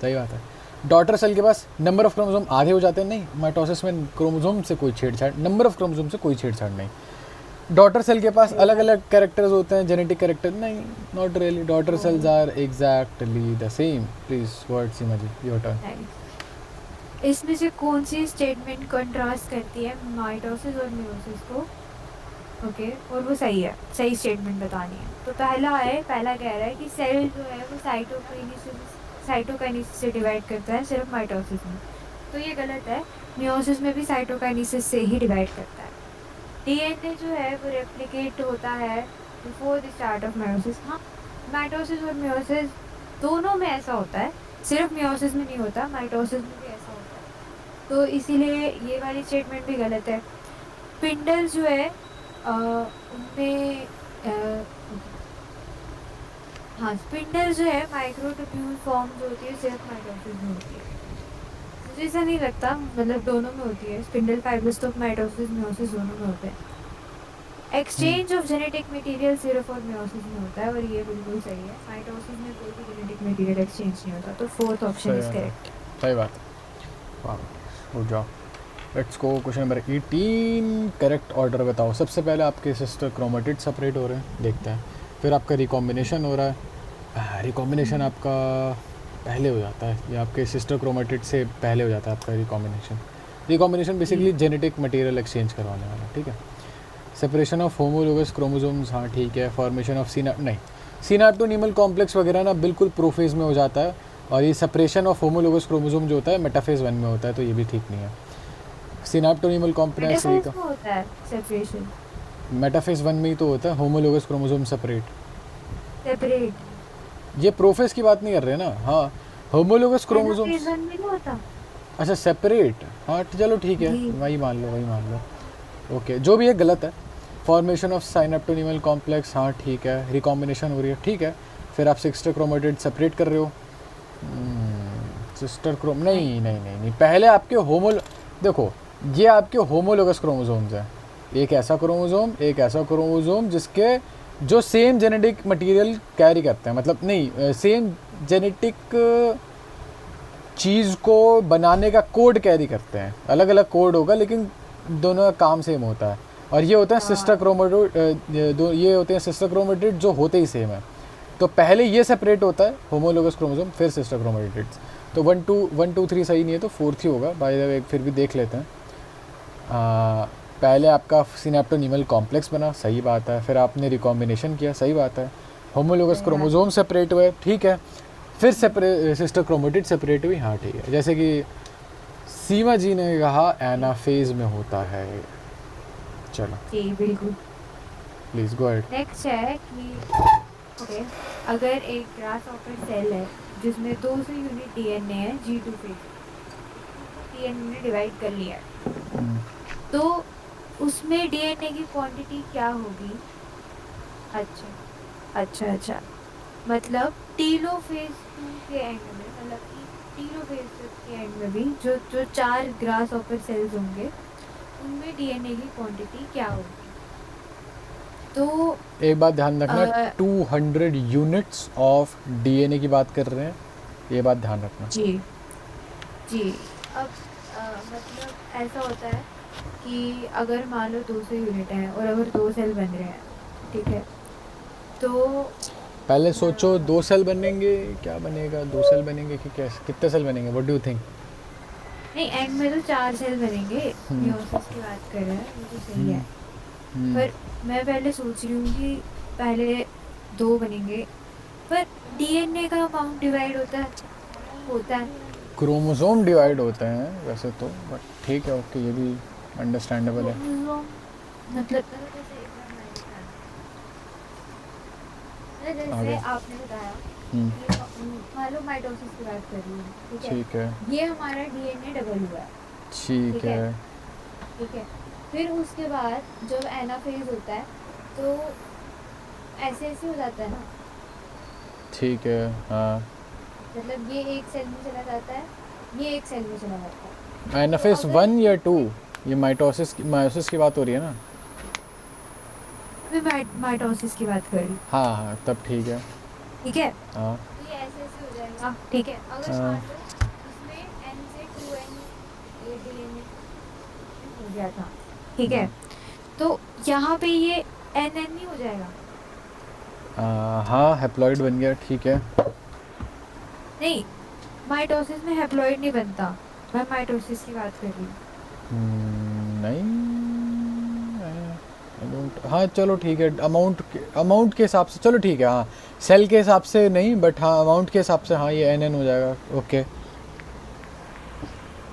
A: सही बात है। डॉटर सेल के पास number of chromosome आधे हो जाते हैं, नहीं माइटोसिस में क्रोमोसोम से कोई छेड़छाड़, नंबर ऑफ क्रोमोसोम से कोई छेड़छाड़ नहीं। डॉटर सेल के पास अलग अलग कैरेक्टर्स होते हैं, जेनेटिक कैरेक्टर, नहीं not really, daughter cells are exactly the same. Please word Seema ji, your turn.
B: इसमें से कौन सी स्टेटमेंट कंट्रास्ट करती है माइटोसिस और मियोसिस को? ओके, और वो सही है, सही स्टेटमेंट बतानी है। तो पहला कह रहा है कि सेल जो है वो साइटोकाइनेसिस से डिवाइड करता है सिर्फ माइटोसिस में, तो ये गलत है। मियोसिस में भी साइटोकाइनेसिस से ही डिवाइड करता है। डीएनए जो है वो रेप्लिकेट होता है before the start of meiosis. हाँ, माइटोसिस और मियोसिस दोनों में ऐसा होता है, सिर्फ मियोसिस में नहीं होता, माइटोसिस में भी ऐसा होता है। तो इसीलिए ये वाली स्टेटमेंट भी गलत है। स्पिंडल जो है उनमें हाँ, स्पिंडल जो है माइक्रोट्यूब्यूल फॉर्म जो होती है सिर्फ माइटोसिस में होती है। मुझे ऐसा नहीं लगता, मतलब दोनों में होती है। स्पिंडल फाइब्रस तो माइटोसिस मियोसिस दोनों में होते हैं। एक्सचेंज ऑफ जेनेटिक मटेरियल सिर्फ और मियोसिस में होता है, और ये बिल्कुल सही है। माइटोसिस में कोई भी जेनेटिक मटेरियल एक्सचेंज नहीं होता, तो फोर्थ ऑप्शन इज करेक्ट।
A: सही बात। वाह, हो जाओ। Let's go question number 18। Correct order बताओ। सबसे पहले आपके सिस्टर क्रोमेटिड सेपरेट हो रहे हैं, देखते हैं। फिर आपका रिकॉम्बिनेशन हो रहा है। रिकॉम्बिनेशन आपका पहले हो जाता है, या आपके सिस्टर क्रोमेटिड से पहले हो जाता है आपका recombination. Recombination basically genetic material exchange करवाने वाला, ठीक है। सेपरेशन ऑफ होमोलोगस क्रोमोसोम्स, हाँ ठीक है। फॉर्मेशन ऑफ सिनैप्टोनीमल कॉम्प्लेक्स वगैरह ना बिल्कुल प्रोफेज में हो जाता है, और ये सेपरेशन ऑफ होमोलोगस क्रोमोसोम जो होता है मेटाफेज 1 में होता है, तो ये भी ठीक नहीं है। सिनैप्टोनीमल कॉम्प्लेक्स
B: होता है सेपरेशन,
A: मेटाफेज 1 में ही तो होता है होमोलोगस क्रोमोसोम सेपरेट। ये प्रोफेज की बात नहीं कर रहे ना। हाँ, होमोलोगस क्रोमोसोम अच्छा सेपरेट, हाँ चलो ठीक है, वही मान लो। ओके, जो भी है गलत है। फॉर्मेशन ऑफ सिनैप्टोनीमल कॉम्प्लेक्स, हाँ ठीक है। रिकॉम्बिनेशन हो रही है, ठीक है। फिर आप सिस्टर क्रोमेटिड सेपरेट कर रहे हो। सिस्टर क्रोम नहीं, पहले आपके देखो, ये आपके होमोलोगस क्रोमोसोम्स हैं। एक ऐसा क्रोमोसोम जिसके जो सेम जेनेटिक मटेरियल कैरी करते हैं, मतलब नहीं सेम जेनेटिक चीज़ को बनाने का कोड कैरी करते हैं। अलग अलग कोड होगा लेकिन दोनों का काम सेम होता है। और ये होता है सिस्टर क्रोमेटिड, जो होते ही सेम है। तो पहले ये सेपरेट होता है होमोलोगस क्रोमोसोम, फिर सिस्टर क्रोमेटिड्स। तो 1 2 3 सही नहीं है, तो 4th ही होगा। बाय द वे फिर भी देख लेते हैं। पहले आपका सिनैप्टोनीमल कॉम्प्लेक्स बना, सही बात है। फिर आपने रिकॉम्बिनेशन किया, सही बात है। होमोलोगस क्रोमोसोम सेपरेट हुए, ठीक है। फिर सिस्टर क्रोमेटिड सेपरेट हुई, हाँ ठीक है। जैसे कि सीमा जी ने कहा एनाफेज में होता है। चलो
B: जी बिल्कुल,
A: प्लीज गो अहेड।
B: नेक्स्ट है कि ओके, अगर एक ग्रासहॉपर सेल है जिसमें 200 यूनिट डीएनए है G2 फेज, डीएनए ने डिवाइड कर लिया है, तो उसमें डीएनए की क्वांटिटी क्या होगी? अच्छा, मतलब टीलोफेज 2 के एंड में, मतलब कि टीलोफेज के एंड में भी जो 4 ग्रासहॉपर सेल्स होंगे उनमें डीएनए की क्वांटिटी क्या होगी? तो
A: एक बात ध्यान रखना, 200 यूनिट्स ऑफ डीएनए की बात कर रहे हैं, ये बात ध्यान रखना।
B: जी। अब मतलब ऐसा होता है कि अगर मान लो 200 यूनिट हैं और अगर 2 सेल बन रहे हैं, ठीक है, तो
A: पहले सोचो 2 सेल बनेंगे, क्या बनेगा? 2 सेल बनेंगे कि कैसे, कितने सेल बनेंगे? What do you think?
B: नहीं, एंड में तो 4 सेल बनेंगे। मियोसिस की बात कर रहे हैं, वो तो सही है। पर मैं पहले सोच रही हूँ कि पहले 2 बनेंगे, पर डीएनए का अमाउंट डिवाइड होता है।
A: क्रोमोसोम डिवाइड होते हैं वैसे तो, बट ठीक है, ओके, ये भी अंडरस्टैंडेबल है।
B: मतलब जैसे आपने बताया, मान लो माइटोसिस की बात कर रही हूँ, ठीक है, ये हमारा डीएनए डबल हुआ है, ठीक है। फिर उसके बाद जब एनाफेज होता है तो ऐसे हो जाता है ना,
A: ठीक है, हाँ।
B: मतलब ये एक सेल में चला जाता है, ये एक सेल में चला जाता है।
A: एनाफेज 1 या 2? ये मायोसिस की बात हो रही है ना?
B: मैं माइटोसिस की बात कर रही हूँ।
A: हाँ, तब ठीक है।
B: ठीक है,
A: हाँ,
B: तो ये ऐसे हो जाएगा, ठीक है। अगर मान लो इसमें गया था, ठीक है, तो यहाँ पे ये एन एन नहीं हो जाएगा?
A: हाँ हैप्लॉइड बन गया, ठीक है।
B: नहीं, माइटोसिस में हैप्लॉइड नहीं बनता, मैं माइटोसिस की बात कर रही हूँ।
A: नहीं हाँ चलो ठीक है, अमाउंट के हिसाब से चलो ठीक है, हाँ सेल के हिसाब से नहीं बट हाँ अमाउंट के हिसाब से हाँ ये एन एन हो जाएगा, ओके।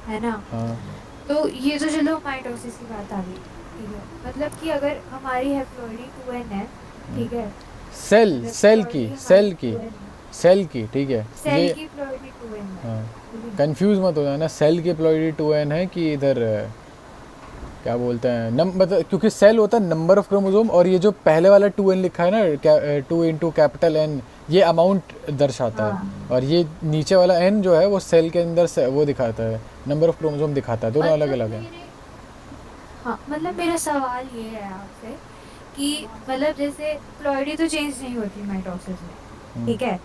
B: है ना?
A: हाँ
B: तो ये तो चलो माइटोसिस की बात आ गई, ठीक है, मतलब कि अगर हमारी हैप्लॉइडी 2n है, ठीक है,
A: सेल
B: मतलब
A: सेल की
B: प्लॉइडी हमारी
A: सेल की
B: 2n है,
A: सेल की ठीक है
B: सेल
A: ये।
B: की प्लॉइडी 2n है,
A: हाँ
B: ठीक है?
A: कंफ्यूज मत हो जाना, सेल की प्लॉइडी 2n है कि इधर क्या बोलते हैं मतलब क्योंकि सेल होता है नंबर ऑफ क्रोमोसोम, और ये जो पहले वाला 2n लिखा है ना 2 इंटू कैपिटल N, ये अमाउंट दर्शाता है,
B: हाँ,
A: और ये नीचे वाला n जो है वो सेल के अंदर से वो दिखाता है, नंबर ऑफ क्रोमोसोम दिखाता है, दोनों अलग
B: मतलब
A: अलग है।
B: मेरे हाँ, मतलब मेरा सवाल ये है आपसे कि मतलब जैसे प्लॉइडी तो चेंज नहीं होती माइटोसिस में,
A: हम्म,
B: ठीक है,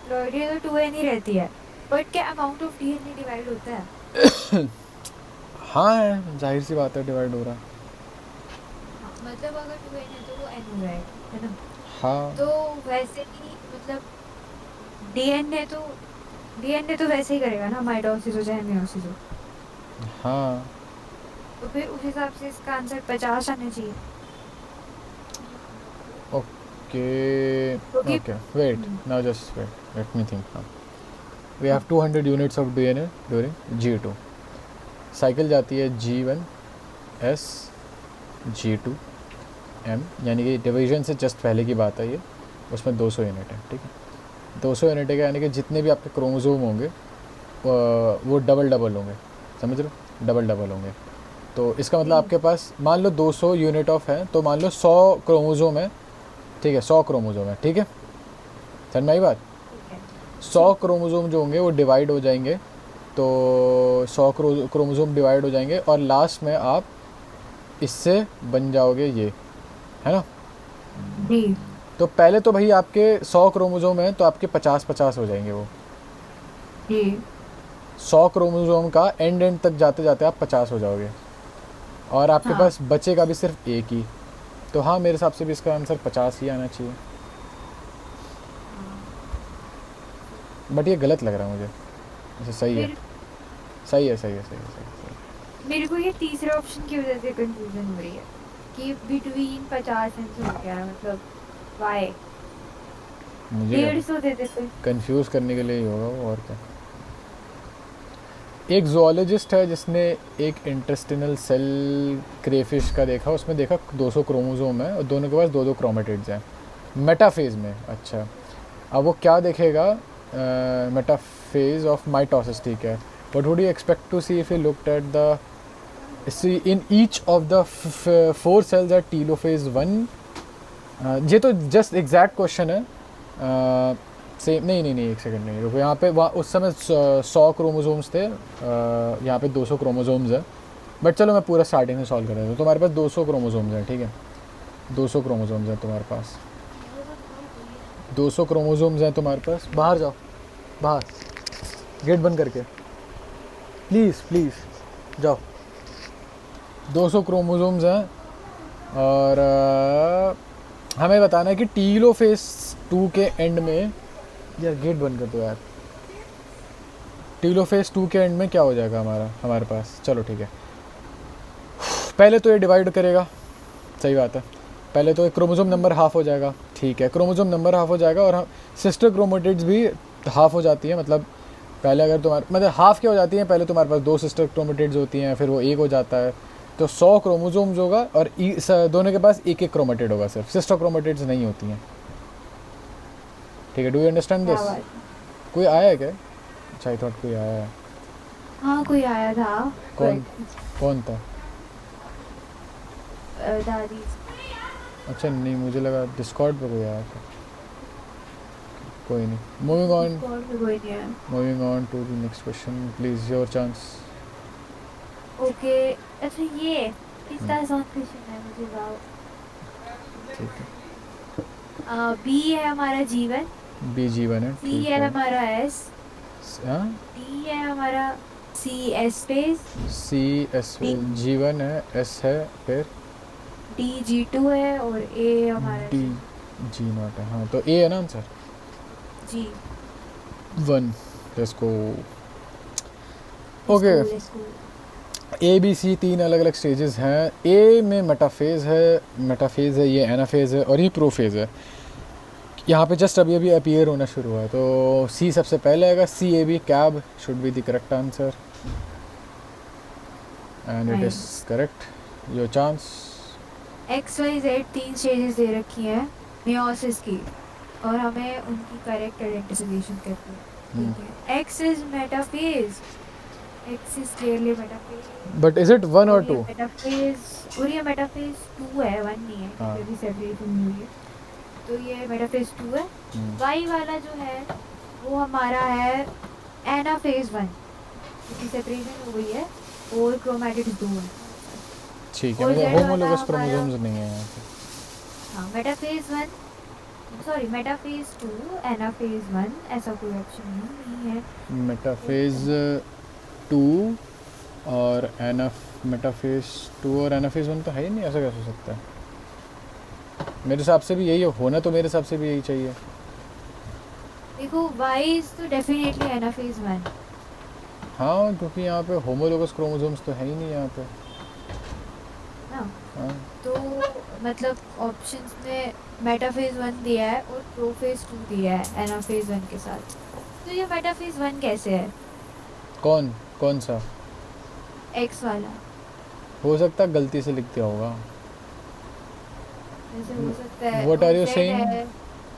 B: प्लॉइडी तो 2n ही रहती है, बट क्या अमाउंट ऑफ डीएनए डिवाइड होता है?
A: हाँ जाहिर सी बात है डिवाइड हो रहा है।
B: हाँ, मतलब अगर 2n है तो वो n हो जाएगा, है ना?
A: हाँ
B: तो वैसे ही मतलब डीएनए तो डीएनए तो वैसे ही करेगा ना, माइटोसिस हो चाहे मेयोसिस हो,
A: हाँ
B: तो फिर उस हिसाब से इसका आंसर 50 आना चाहिए,
A: ओके
B: क्योंकि
A: okay wait now just wait let me think now. We have 200 units of DNA during G2, cycle जाती है G1 S G2 M, यानी कि डिवीजन से जस्ट पहले की बात है ये, उसमें 200 यूनिट है, ठीक है 200 यूनिट है, यानी कि जितने भी आपके क्रोमोसोम होंगे वो डबल डबल होंगे, समझ रहे हो, डबल डबल होंगे। तो इसका मतलब आपके पास मान लो 200 यूनिट ऑफ है, तो मान लो 100 क्रोमोसोम है, ठीक है 100 क्रोमोसोम है, ठीक है समझ में आई बात।
B: ठीक है,
A: 100 क्रोमोसोम जो होंगे वो डिवाइड हो जाएंगे, तो 100 क्रोमोसोम डिवाइड हो जाएंगे और लास्ट में आप इससे बन जाओगे ये, है ना।
B: जी
A: तो पहले तो भाई आपके 100 क्रोमोसोम हैं तो आपके 50-50 हो जाएंगे वो,
B: जी
A: 100 क्रोमोसोम का एंड तक जाते जाते आप 50 हो जाओगे, और आपके
B: हाँ,
A: पास बचेगा भी सिर्फ एक ही। तो हाँ मेरे हिसाब से भी इसका आंसर 50 ही आना चाहिए,
B: हाँ,
A: बट ये गलत लग रहा है मुझे, वैसे सही है
B: फिर
A: सही है सही है सही है सही है, सही
B: मेरे को ये तीसरे ऑप्शन की वजह से कंफ्यूजन हो रही है कि बिटवीन 50 एंड हो गया है, मतलब वाई
A: है। मुझे क्या
B: 150 दे देते।
A: कंफ्यूज करने के लिए ही होगा वो, और क्या। एक जोलॉजिस्ट है जिसने एक इंटेस्टिनल सेल क्रेफिश का देखा, उसमें देखा 200 क्रोमोसोम है और दोनों के पास दो दो क्रोमेटिड्स हैं मेटाफेज में। अच्छा अब वो क्या देखेगा, मेटाफेज ऑफ माइटोसिस, ठीक है। But would you expect to see if you looked at the C in each of the 4 cells at telophase 1। ये तो जस्ट एग्जैक्ट क्वेश्चन है, सेम नहीं एक सेकंड नहीं रुको, यहाँ पे वहाँ उस समय 100 क्रोमोसोम्स थे, यहाँ पे 200 क्रोमोसोम्स है, बट चलो मैं पूरा स्टार्टिंग में सॉल्व कर देता हूँ। तुम्हारे पास 200 क्रोमोसोम्स हैं, ठीक है 200 क्रोमोसोम्स हैं तुम्हारे पास, 200 क्रोमोसोम्स हैं तुम्हारे पास। बाहर जाओ, बाहर गेट बंद करके, प्लीज़ प्लीज़ जाओ। 200 क्रोमोसोम्स हैं और हमें बताना है कि टीलोफेज 2 के एंड में, यार गेट बंद कर दो यार, टीलोफेज 2 के एंड में क्या हो जाएगा हमारे पास। चलो ठीक है, पहले तो ये डिवाइड करेगा, सही बात है, पहले तो एक क्रोमोसोम नंबर हाफ हो जाएगा, ठीक है क्रोमोसोम नंबर हाफ हो जाएगा, और सिस्टर क्रोमेटिड्स भी हाफ हो जाती है, मतलब पहले अगर तुम्हारे मतलब हाफ क्या हो जाती है, पहले तुम्हारे पास 2 सिस्टर क्रोमेटिड्स होती हैं, फिर वो एक हो जाता है, तो 100 क्रोमोसोम्स होगा और दोनों के पास एक एक क्रोमेटिड होगा, सिर्फ सिस्टर क्रोमेटिड्स नहीं होती हैं, ठीक है। डू यू अंडरस्टैंड
B: क्या
A: दिस।
B: बात है?
A: कोई आया है क्या। अच्छा आई थॉट कोई आया है।
B: हाँ, कोई आया था,
A: कौन
B: but,
A: कौन था।
B: दादी।
A: अच्छा नहीं मुझे लगा डिस्कॉर्ड पे कोई आया था, कोई नहीं। मूविंग ऑन
B: Discord पे कोई नहीं है।
A: Moving on to the next question please, your chance.
B: Okay, अच्छा ये कितना आसान क्वेश्चन है, मुझे बताओ।
A: ठीक
B: बी है हमारा जीवन,
A: है, बी जीवन है,
B: सी
A: ठीक
B: है
A: है।
B: हमारा एस,
A: हाँ
B: डी है हमारा C S phase,
A: C S
B: D
A: G1 है, एस है, फिर
B: डी G2 है और ए हमारा
A: डी
B: जी।
A: G0 है। हाँ तो ए है ना answer,
B: G
A: 1। Let's go.
B: Let's
A: okay,
B: go let's go.
A: A B C 3 अलग अलग स्टेजेस हैं। ए में मेटाफेज है, ये एनाफेज है और ये प्रोफेज है। यहाँ पे जस्ट अभी अभी अपीयर होना शुरू हुआ है, तो सी सबसे पहले आएगा। C A B cab should be the correct answer and it is
B: nice.
A: Correct. Your chance.
B: X Y Z 3 stages दे रखी हैं मियोसिस की, और हमें उनकी करेक्ट आइडेंटिफिकेशन करनी है। ठीक है, x is metaphase, x is clearly metaphase.
A: But is it 1
B: और
A: और
B: ये
A: 2?
B: मेटाफेज, और ये मेटाफेज 2 है, 1 नहीं है
A: हाँ।
B: क्योंकि अभी सेपरेशन नहीं हुई है। तो ये मेटाफेज 2 है। वाई वाला जो है वो हमारा है एनाफेज 1, क्योंकि सेपरेशन हो गई है और क्रोमैटिड्स 2 है।
A: ठीक है,
B: और
A: मतलब
B: जेड वाला
A: होमोलोगस
B: हमारा,
A: क्रोमोसोम्स नहीं है यहाँ पे।
B: हाँ मेटाफेज 1, सॉरी मेटाफेज 2, एनाफेज 1, ऐसा कोई ऑप्शन नहीं है।
A: मेटाफेज 2 और मेटाफेज 2 और एनाफेज 1 तो है ही नहीं, ऐसा कैसे हो सकता है? मेरे हिसाब से भी यही होना, तो मेरे हिसाब से भी यही चाहिए।
B: देखो वाई इज तो डेफिनेटली एनाफेज 1
A: हाँ, क्योंकि यहाँ पे होमोलोगस क्रोमोसोम्स तो है ही नहीं यहाँ पे।
B: ना।
A: हाँ,
B: तो मतलब ऑप्शंस में मेटाफेज 1 दिया है और प्रोफेज 2 दिया है एनाफेज 1 के साथ। तो ये मेटाफेज 1 कैसे है?
A: कौन कौन सा?
B: एक्स वाला
A: हो सकता है गलती से लिख दिया होगा।
B: ऐसे हो सकता है।
A: What
B: और
A: are you
B: जेड
A: saying?
B: है,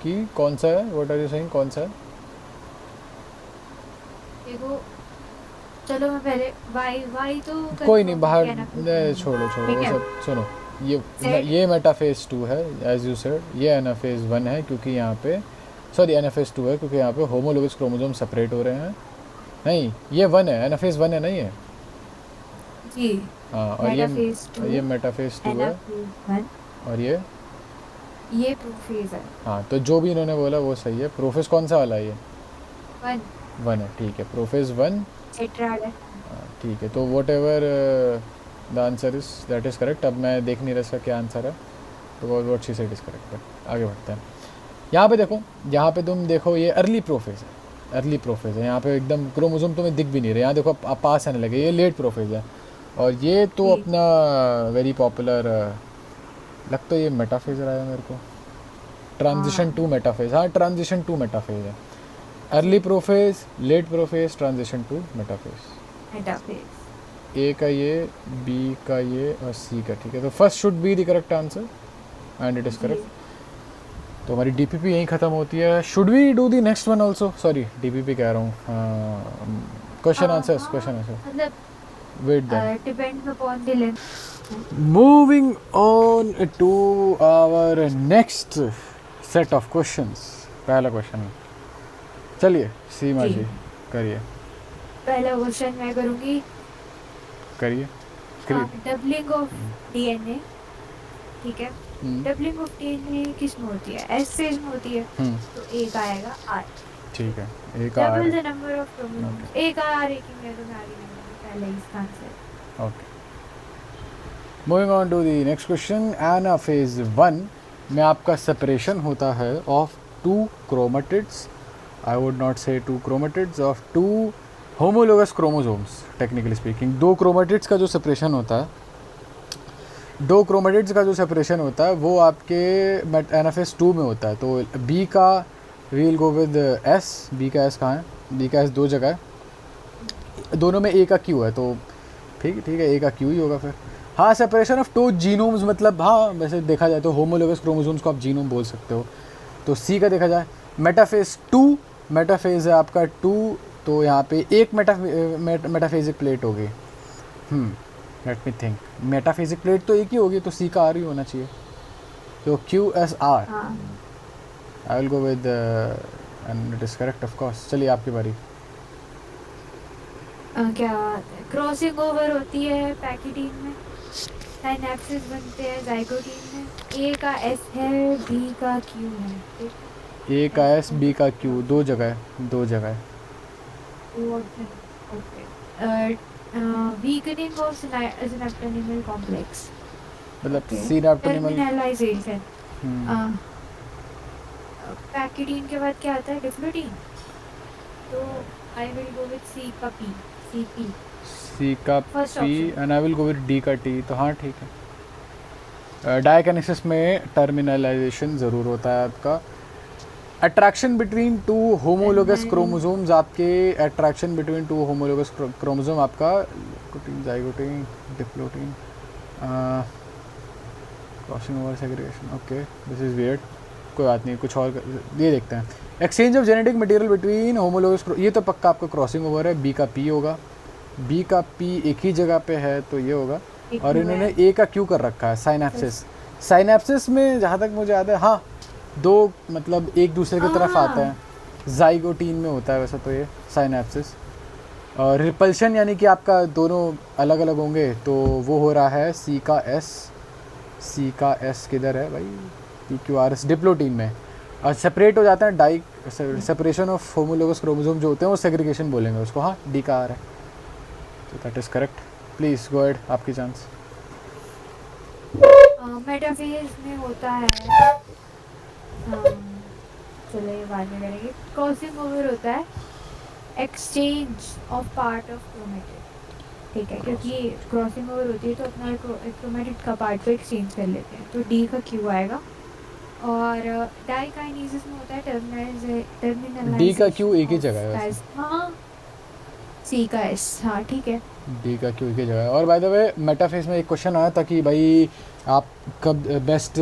A: कि कौन सा है? What are you saying? कौन सा है?
B: देखो चलो मैं पहले वाई वाई तो
A: कोई नहीं,
B: कंफर्म
A: बाहर
B: है एनाफेज 1
A: नहीं,
B: है।
A: छोड़ो
B: ठीक
A: वो
B: है,
A: सब सुनो। ये
B: जेड
A: ये मेटाफेज 2 है एज यू सेड, ये एनाफेज 1 है क्योंकि यहाँ पे, सॉरी एनाफेज 2 है क्योंकि यहाँ पे होमोलोगस क्रोमोसोम सेपरेट हो रहे हैं। नहीं, ये 1 है, एनाफेज 1 है ना ये।
B: जी।
A: हाँ, और
B: मेटाफेज 2,
A: ये मेटाफेज 2 है
B: एनाफेज 1,
A: और
B: ये प्रोफेज है
A: हाँ, तो जो भी इन्होंने बोला वो सही है। प्रोफेज कौन सा वाला है ये?
B: 1।
A: 1 है, ठीक है, प्रोफेज 1।
B: टेट्राड है।
A: ठीक है, तो what ever the answer is that is correct. अब मैं देख नहीं रहा इसका क्या आंसर है, तो what she said is correct. But आगे बढ़ते हैं। यहाँ पे देखो, यहाँ पे तुम देखो, ये अर्ली प्रोफेज है, अर्ली प्रोफेज है। यहाँ पे एकदम क्रोमोसोम तुम्हें दिख भी नहीं रहे। यहाँ देखो आप पास आने लगे, ये लेट प्रोफेज है। और ये तो
B: जी।
A: अपना वेरी पॉपुलर लग तो ये मेटाफेज रहा है मेरे को। ट्रांजिशन
B: हाँ
A: टू मेटाफेज, हाँ ट्रांजिशन टू मेटाफेज है। Early prophase, late prophase, transition to metaphase.
B: Metaphase.
A: A का ये, बी का ये और सी का, ठीक है। तो first should be the correct answer and it is
B: G.
A: Correct. तो हमारी डीपीपी यहीं ख़त्म होती है। Should we do the next one also? Sorry, DPP कह रहा हूँ, क्वेश्चन आंसर्स, क्वेश्चन आंसर।
B: मतलब
A: wait then,
B: depends upon the length.
A: Moving on to our next set of questions. पहला क्वेश्चन, चलिए सीमा
B: जी।
A: जी करिए,
B: पहला क्वेश्चन मैं करूंगी।
A: करिए।
B: डबलिंग ऑफ डीएनए, ठीक है।
A: हम्म,
B: डबलिंग ऑफ डीएनए किस में होती है? एस फेज में होती है।
A: हम्म,
B: तो ए का आएगा आर।
A: ठीक है, एक आ
B: डबल
A: रहा
B: द नंबर ऑफ क्रोमोसोम्स। ए का आर, एक ही में तो मैं आगे नहीं बढ़ूंगी, पहले ही इसका आंसर।
A: है। Okay, moving on to the next question. Anaphase 1 में आपका सेपरेशन होता है of 2 chromatids, I would not say 2 chromatids, of 2 homologous chromosomes. Technically speaking 2 chromatids का जो सेपरेशन होता है, 2 क्रोमेटिड्स का जो सेपरेशन होता है वो आपके एनाफेज 2 में होता है। तो बी का we will go with S. B का एस कहाँ है? बी का एस 2 जगह है, दोनों में ए का क्यू है, तो ठीक है, ए का क्यू ही होगा फिर। हाँ, सेपरेशन ऑफ 2 जीनोम्स, मतलब हाँ वैसे देखा जाए तो होमोलोगस क्रोमोसोम्स को आप जीनोम बोल सकते हो। तो सी का देखा जाए, मेटाफेज 2, मेटाफेज है आपका 2, तो यहाँ पे एक मेटाफेजिक प्लेट होगी। Late me think, metaphasic plate तो एक ही होगी, तो सी का आर ही होना चाहिए। तो क्यू एस आर,
B: हाँ
A: I will go with and it is correct of course. चलिए आपकी बारी।
B: क्या क्रॉसिंग ओवर होती है पैकिडीन में, साइनेप्सिस बनते हैं जाइगोटीन में। ए का एस है, बी का क्यू है, ठीक है।
A: ए का एस, बी का क्यू, 2 जगह है, 2 जगह है।
B: Okay. Weakening of synaptonemal complex.
A: मतलब
B: ओके,
A: सिनेप्टोनिमल।
B: टर्मिनलाइजेशन।
A: हम्म,
B: पैकिडीन के बाद क्या आता है? डिफ्लूटीन। तो I will go with C का पी, सी पी,
A: सी का
B: first
A: P
B: option.
A: And I will go with D का टी, तो हाँ ठीक है। डायकिनेसिस में टर्मिनलाइजेशन ज़रूर होता है आपका। Attraction between two homologous chromosomes, आपके attraction between two homologous chromosome आपका कोटीन, zygotene, diplotene, crossing over, segregation. Okay, this is weird, कोई बात नहीं, कुछ और ये देखते हैं। Exchange of genetic material between homologous, ये तो पक्का आपका क्रॉसिंग ओवर है। बी का पी होगा, बी का पी एक ही जगह पे है तो ये होगा।
B: एक
A: और
B: ही
A: इन्होंने
B: है।
A: ए का क्यू कर रखा है, साइनेप्सिस। साइनेप्सिस में जहाँ तक मुझे याद है, हाँ, दो मतलब एक दूसरे की तरफ आते हैं, जाइगोटीन में होता है वैसे तो ये साइनेप्सिस। और रिपल्शन यानी कि आपका दोनों अलग अलग होंगे, तो वो हो रहा है सी का एस। सी का एस किधर है भाई? P Q R S, diplotene में। और सेपरेट हो जाते हैं, die separation of homologous chromosome जो होते हैं वो सेग्रीगेशन बोलेंगे उसको। हाँ, डी का आर है, तो that is correct. Please go ahead, आपकी चांस।
B: मेटाफेज में होता है, चलो ये बाद में करेंगे। क्रॉसिंग ओवर होता है exchange of part of chromatid, ठीक है, क्योंकि क्रॉसिंग ओवर होती है तो अपना क्रोमेटिड का पार्ट को एक्सचेंज कर लेते हैं, तो डी का क्यू आएगा। और डाइकाइनेसिस में होता है
A: डी का क्यू
B: टर्मिनलाइजेशन
A: एक ही जगह
B: ऑफ
A: है वैसे।
B: प्लाज्मा। सी का एस, हाँ ठीक है।
A: डी का क्यू एक ही जगह है। और बाय द वे, मेटाफेज में एक क्वेश्चन आया था कि भाई आप कब बेस्ट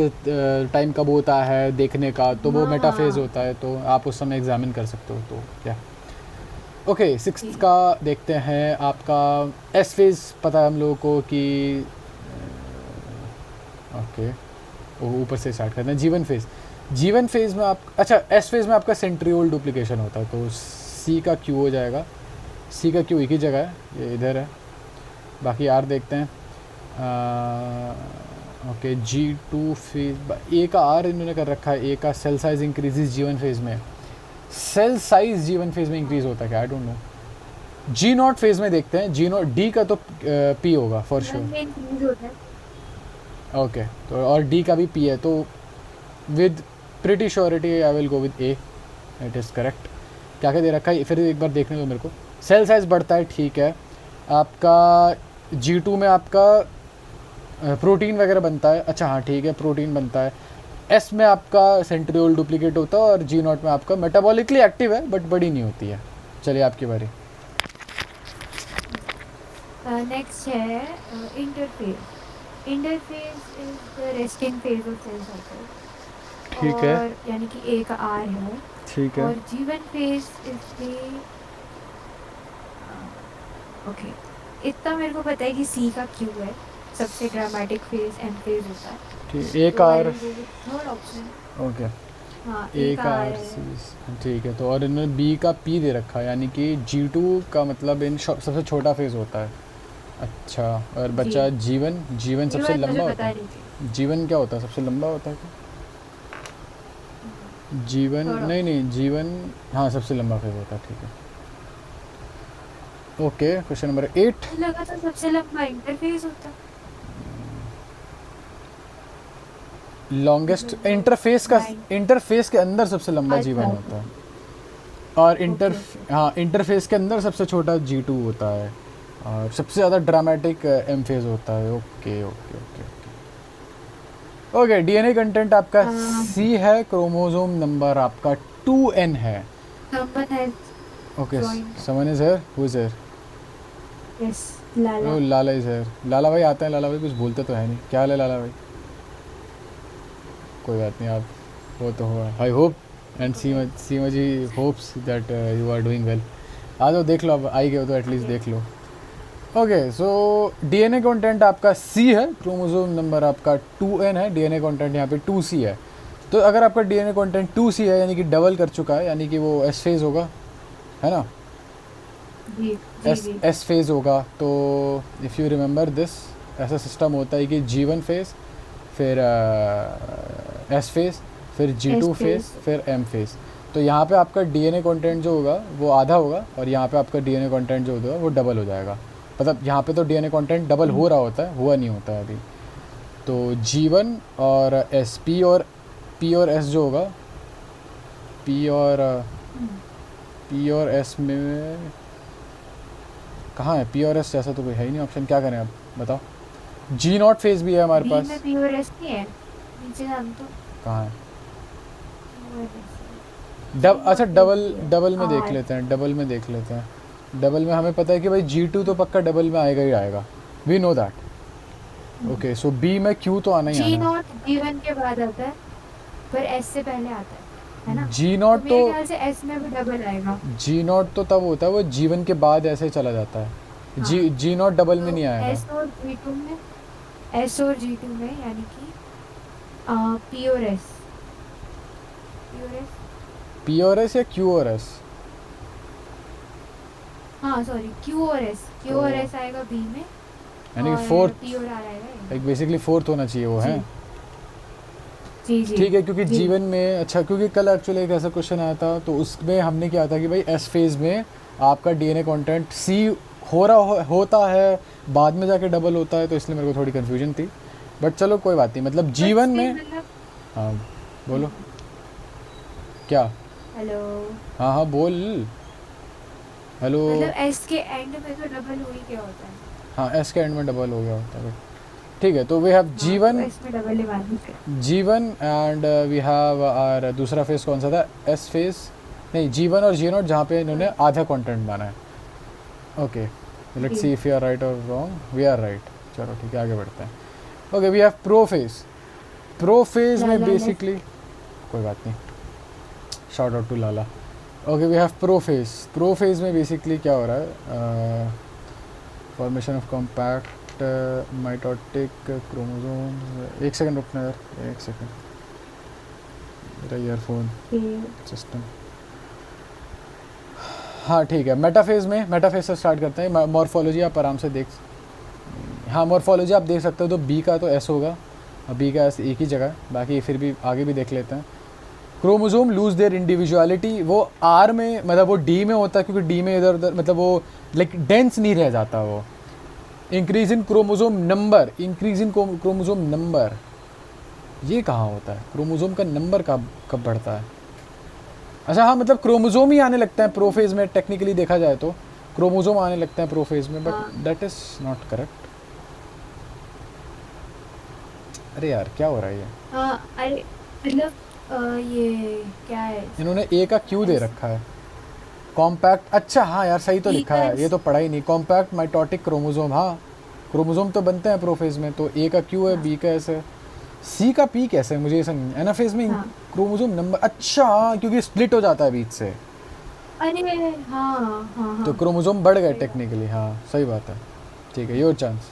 A: टाइम कब होता है देखने का, तो वो मेटाफेज
B: हाँ
A: होता है, तो आप उस समय एग्जामिन कर सकते हो, तो क्या। ओके, सिक्स्थ
B: ठीक।
A: का देखते हैं। आपका एस फेज पता है हम लोगों को कि, ओके, वो ऊपर से स्टार्ट करते हैं। जीवन फेज, जीवन फेज में आप, अच्छा, एस फेज में आपका सेंट्रियोल डुप्लीकेशन होता है, तो सी का क्यू हो जाएगा। सी का क्यू एक ही जगह है, ये इधर है। बाकी आर देखते हैं। ओके, जी टू फेज, ए का आर इन्होंने कर रखा है। ए का सेल साइज इंक्रीजेज जीवन फेज में। सेल साइज जीवन फेज में इंक्रीज होता है क्या? I don't know. G naught phase में देखते हैं। जी नॉट, डी का तो पी होगा फॉर श्योर।
B: में इंक्रीज होता है।
A: ओके, तो और डी का भी पी है, तो with pretty surety I will go with A, it is correct. क्या क्या दे रखा है फिर एक बार देखने दो मेरे को। सेल साइज बढ़ता है, ठीक है। आपका G2 में आपका प्रोटीन वगैरह बनता है, अच्छा हाँ ठीक है, प्रोटीन बनता है। एस में आपका सेंट्रियोल डुप्लीकेट होता है, और जी नॉट में आपका मेटाबॉलिकली एक्टिव है बट बड़ी नहीं होती है। चलिए आपकी बारी।
B: नेक्स्ट है interphase. Interphase is the resting phase of cell cycle,
A: ठीक है,
B: और यानी कि ए का आर है।
A: ठीक है।
B: और जीवन फेज इज द, ओके, इतना मेरे को पता है कि सी का क्यू है, सबसे ड्रामेटिक फेज एम फेज होता है।
A: ठीक, ए
B: तो
A: का
B: I
A: R,
B: will go with third option.
A: Okay,
B: हाँ, ए
A: ए
B: का
A: का
B: आर
A: आर
B: है।
A: सी, ठीक है। तो और इन्होंने बी का पी दे रखा है, यानी कि G2 का मतलब इन सबसे छोटा फेज़ होता है। अच्छा, और
B: जी,
A: बच्चा जीवन, जीवन
B: ये
A: सबसे
B: बात मुझे
A: लंबा होता
B: पता
A: है।
B: नहीं थी।
A: जीवन क्या होता है, सबसे लंबा होता है क्या? जीवन,
B: थर्ड
A: नहीं
B: ऑप्शन।
A: नहीं, जीवन हाँ सबसे लंबा फेज होता है, ठीक है। Okay, question number 8।
B: मुझे लगा था सबसे लंबा इंटरफेस होता,
A: लॉन्गेस्ट
B: मतलब वो
A: इंटरफेस का,
B: लाइन।
A: इंटरफेस के अंदर सबसे लंबा जीवन
B: अच्छा
A: होता है। और
B: ओके ओके।
A: हाँ, इंटरफेस के अंदर सबसे छोटा G2 होता है, और सबसे ज़्यादा ड्रामेटिक एम फेज होता है। Okay okay okay okay. Okay, DNA content आपका सी है, क्रोमोसोम नंबर आपका 2N है।
B: someone has
A: okay,
B: joined,
A: someone is here, who is here?
B: yes, Lala.
A: Oh, Lala is here. Lala भाई आते हैं, लाला भाई कुछ बोलते तो है नहीं। क्या हाल है लाला भाई? कोई बात नहीं, आप वो तो हुआ, I hope and Seema ji hopes that you are doing well. आ जाओ, देख लो, अब आई गए हो तो एटलीस्ट देख लो। ओके, सो डीएनए कंटेंट आपका सी है, क्रोमोसोम नंबर आपका 2N है, डीएनए कंटेंट यहाँ पे 2C है। तो अगर आपका डीएनए कंटेंट 2C है, यानी कि डबल कर चुका है, यानी कि वो एस फेज होगा, है ना?
B: जी जी जी।
A: एस फेज होगा। तो इफ़ यू रिमेंबर दिस, ऐसा सिस्टम होता है कि G1 फेज, फिर एस फेज, फिर G2
B: S
A: फेस,
B: phase।
A: फिर M फेस। तो यहाँ पे आपका डीएनए कंटेंट जो होगा वो आधा होगा, और यहाँ पे आपका डीएनए कंटेंट जो होगा वो डबल हो जाएगा। मतलब यहाँ पे तो डीएनए कंटेंट डबल हो रहा होता है, हुआ नहीं होता है अभी। तो G1 और S, P और S जो होगा, P और S में कहाँ है P और S? जैसा तो कोई है ही नहीं ऑप्शन, क्या करें अब बताओ। G0 फेज भी है हमारे
B: B
A: पास।
B: में P और S नहीं है, नीचे जान तो
A: कहाँ है?
B: P और S है।
A: अच्छा,
B: G0
A: डबल
B: phase भी है।
A: डबल में देख
B: R
A: लेते हैं, डबल में देख लेते हैं। डबल में हमें पता है कि भाई G2 तो पक्का डबल में आएगा ही आएगा, we know that. Okay, so B में Q तो आना ही
B: G
A: आना है।
B: नॉट G1 के बाद आता है, पर S से पहले आता है ना?
A: G0
B: तो
A: तो
B: मेरे ख्याल से S में भी डबल आएगा।
A: G0 तो तब होता है वो जीवन के बाद ऐसे चला जाता है।
B: हाँ,
A: G0 डबल में
B: तो
A: नहीं आएगा।
B: S और G2 में यानी कि P और S, P और S,
A: P और S या Q और S?
B: हाँ सॉरी Q और S, Q और
A: तो
B: S आएगा B में,
A: यानी कि
B: और
A: फोर्थ,
B: P और R आएगा A में।
A: लाइक बेसिकली फोर्थ होना चाहिए वो है।
B: जी जी जी
A: ठीक है, क्योंकि
B: जी।
A: जीवन में, अच्छा क्योंकि कल एक्चुअली एक ऐसा क्वेश्चन आया था, तो उसमें हमने क्या था कि भाई एस फेज में आपका डीएनए कंटेंट सी होता है, बाद में जाके डबल होता है, तो इसलिए मेरे को थोड़ी कन्फ्यूजन थी। बट चलो कोई बात नहीं, मतलब
B: बट
A: जीवन
B: स्टिल
A: में।
B: मतलब,
A: हाँ बोलो क्या।
B: हेलो,
A: हाँ हाँ बोल। हेलो।
B: मतलब S के एंड में तो डबल हो ही गया होता है।
A: हाँ, एस के एंड में डबल हो गया होता है। ठीक है, तो वी हैव
B: हाँ, तो
A: जीवन,
B: S में डबल ही माननी चाहिए।
A: जीवन एंड वी हैव आर दूसरा फेज कौन सा था? S phase. नहीं, जीवन और जी नॉट, जहाँ पे इन्होंने आधा कंटेंट माना है। ओके, लेट्स
B: जी
A: see if you are right और रॉन्ग। We are right. चलो ठीक है, आगे बढ़ते हैं। Okay, we have prophase. Prophase में
B: लाला लेफ्ट।
A: बेसिकली, कोई बात नहीं, shout out to Lala. Okay, we have prophase. Prophase में बेसिकली क्या हो रहा है? Formation of compact mitotic chromosome. एक सेकंड रुकना यार, एक सेकंड, मेरा ईयरफोन सिस्टम। हाँ ठीक है, मेटाफेज में, मेटाफेज से स्टार्ट करते हैं। मॉर्फोलॉजी आप आराम से देख, हाँ मॉर्फोलॉजी आप देख सकते हो। तो बी का तो एस होगा, और बी का एस एक ही जगह है, बाकी फिर भी आगे भी देख लेते हैं। क्रोमोसोम लूज देयर इंडिविजुअलिटी, वो आर में, मतलब वो डी में होता है, क्योंकि डी में इधर उधर, मतलब वो लाइक डेंस नहीं रह जाता वो। Increase in chromosome number, increase in chromosome number, ये कहाँ होता है? क्रोमोसोम का नंबर कब कब बढ़ता है? अच्छा हाँ, मतलब क्रोमोसोम ही आने लगता है प्रोफेज में, टेक्निकली देखा जाए तो क्रोमोसोम आने लगते हैं प्रोफेज में, बट
B: हाँ
A: दैट इज नॉट करेक्ट। अरे यार क्या हो रहा है ये?
B: हाँ, अरे मतलब ये क्या है?
A: इन्होंने ए का क्यू दे
B: S
A: रखा है, कॉम्पैक्ट। अच्छा हाँ यार, सही तो
B: E
A: लिखा
B: का
A: है, ये
B: S,
A: तो पढ़ा ही नहीं। कॉम्पैक्ट माइटोटिक क्रोमोसोम, हाँ क्रोमोसोम तो बनते हैं प्रोफेज में, तो ए का क्यू है,
B: हाँ
A: बी का एस है, सी का पी कैसे है मुझे ये समझ। एनाफेज में
B: हाँ,
A: क्रोमोसोम नंबर, अच्छा हाँ, क्योंकि स्प्लिट हो जाता है बीच से,
B: अरे हाँ हाँ
A: तो
B: हाँ,
A: क्रोमोसोम बढ़ गए
B: सही बात।
A: टेक्निकली। हाँ सही बात है। ठीक है, your chance.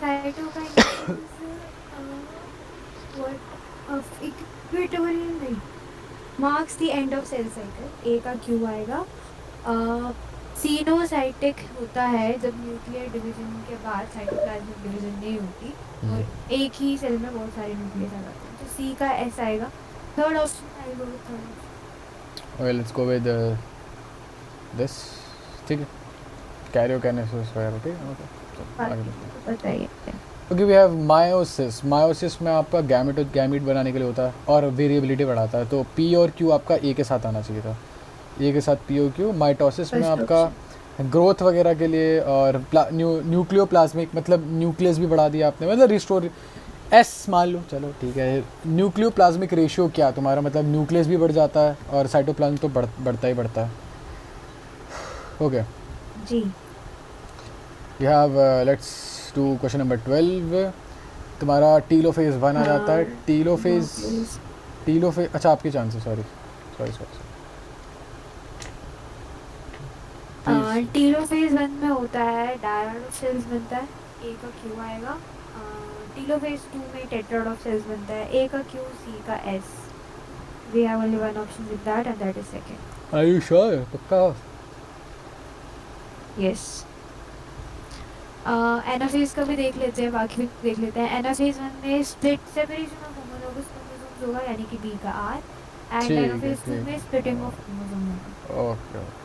B: Cytokinesis what of equatorial नहीं, marks the end of cell cycle. A का क्यू आएगा। सीनोसाइटिक होता है जब न्यूक्लियर डिवीजन के बाद साइटोप्लाज्मिक डिवीजन नहीं होती, और एक ही सेल में बहुत सारे न्यूक्लियस आ जाते हैं, तो सी का एस आएगा। Third option I go with third option.
A: Okay, let's go with this. ठीक है, कैरियोकाइनेसिस वगैरह, ठीक है, ओके चलो आगे
B: बाकी
A: बढ़ते हैं।
B: तो पता ही है।
A: Okay, we have meiosis. Meiosis में आपका गैमीट बनाने के लिए होता है और वेरिएबिलिटी बढ़ाता है, तो पी और क्यू आपका ए के साथ आना चाहिए था, ए के साथ पी और क्यू। माइटोसिस में
B: फर्स्ट
A: आपका
B: ऑप्शन।
A: ग्रोथ वगैरह के लिए, और न्यूक्लियोप्लाज्मिक, मतलब न्यूक्लियस भी बढ़ा दिया आपने, मतलब रिस्टोर, एस मान लो, चलो ठीक है। न्यूक्लियोप्लाज्मिक रेशियो क्या तुम्हारा, मतलब न्यूक्लियस भी बढ़ जाता है और साइटोप्लाज्म तो बढ़ता ही बढ़ता है। ओके,
B: जी
A: we have, let's do question number 12। तुम्हारा टीलोफेज 1 आ जाता है। Telophase,
B: please.
A: टीलोफेज, अच्छा आपकी चांस है, sorry sorry sorry please.
B: Telophase 1 में होता है डायड ऑफ सेल्स बनता है, ए का क्यू आएगा। टीलोफेज 2 में टेट्राड ऑफ सेल्स बनता है, ए का क्यू सी का S. We have only one option with that and that is second.
A: Are you sure? पक्का?
B: यस। एनाफेज का भी देख लेते हैं, बाकी भी देख लेते हैं। एनाफेज 1 में split separation of homologous chromosomes होगा, यानी कि बी का आर, एंड
A: ठीक है,
B: एनाफेज 2
A: ठीक
B: में स्प्लिटिंग ऑफ क्रोमोसोम होगा।
A: है। Okay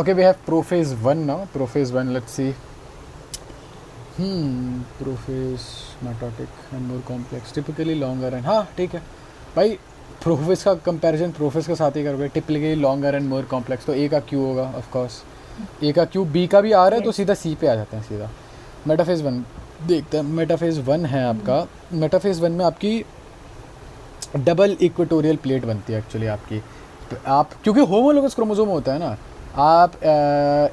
A: okay, we have prophase one now. Prophase one, let's see. Prophase mitotic and more complex, typically longer and, हाँ ठीक है भाई। प्रोफेज का कंपैरिजन प्रोफेज के साथ ही करोगे। Typically longer and more complex, तो ए का क्यू होगा ऑफ कोर्स। ए का क्यू, बी का भी आ रहा है तो
B: यस।
A: सीधा सी पे आ जाते हैं सीधा। मेटाफेज वन देखते हैं। मेटाफेज वन है आपका। मेटाफेज वन में आपकी डबल इक्वेटोरियल प्लेट बनती है एक्चुअली आपकी। तो आप, क्योंकि होमोलोगस क्रोमोसोम होता है ना, आप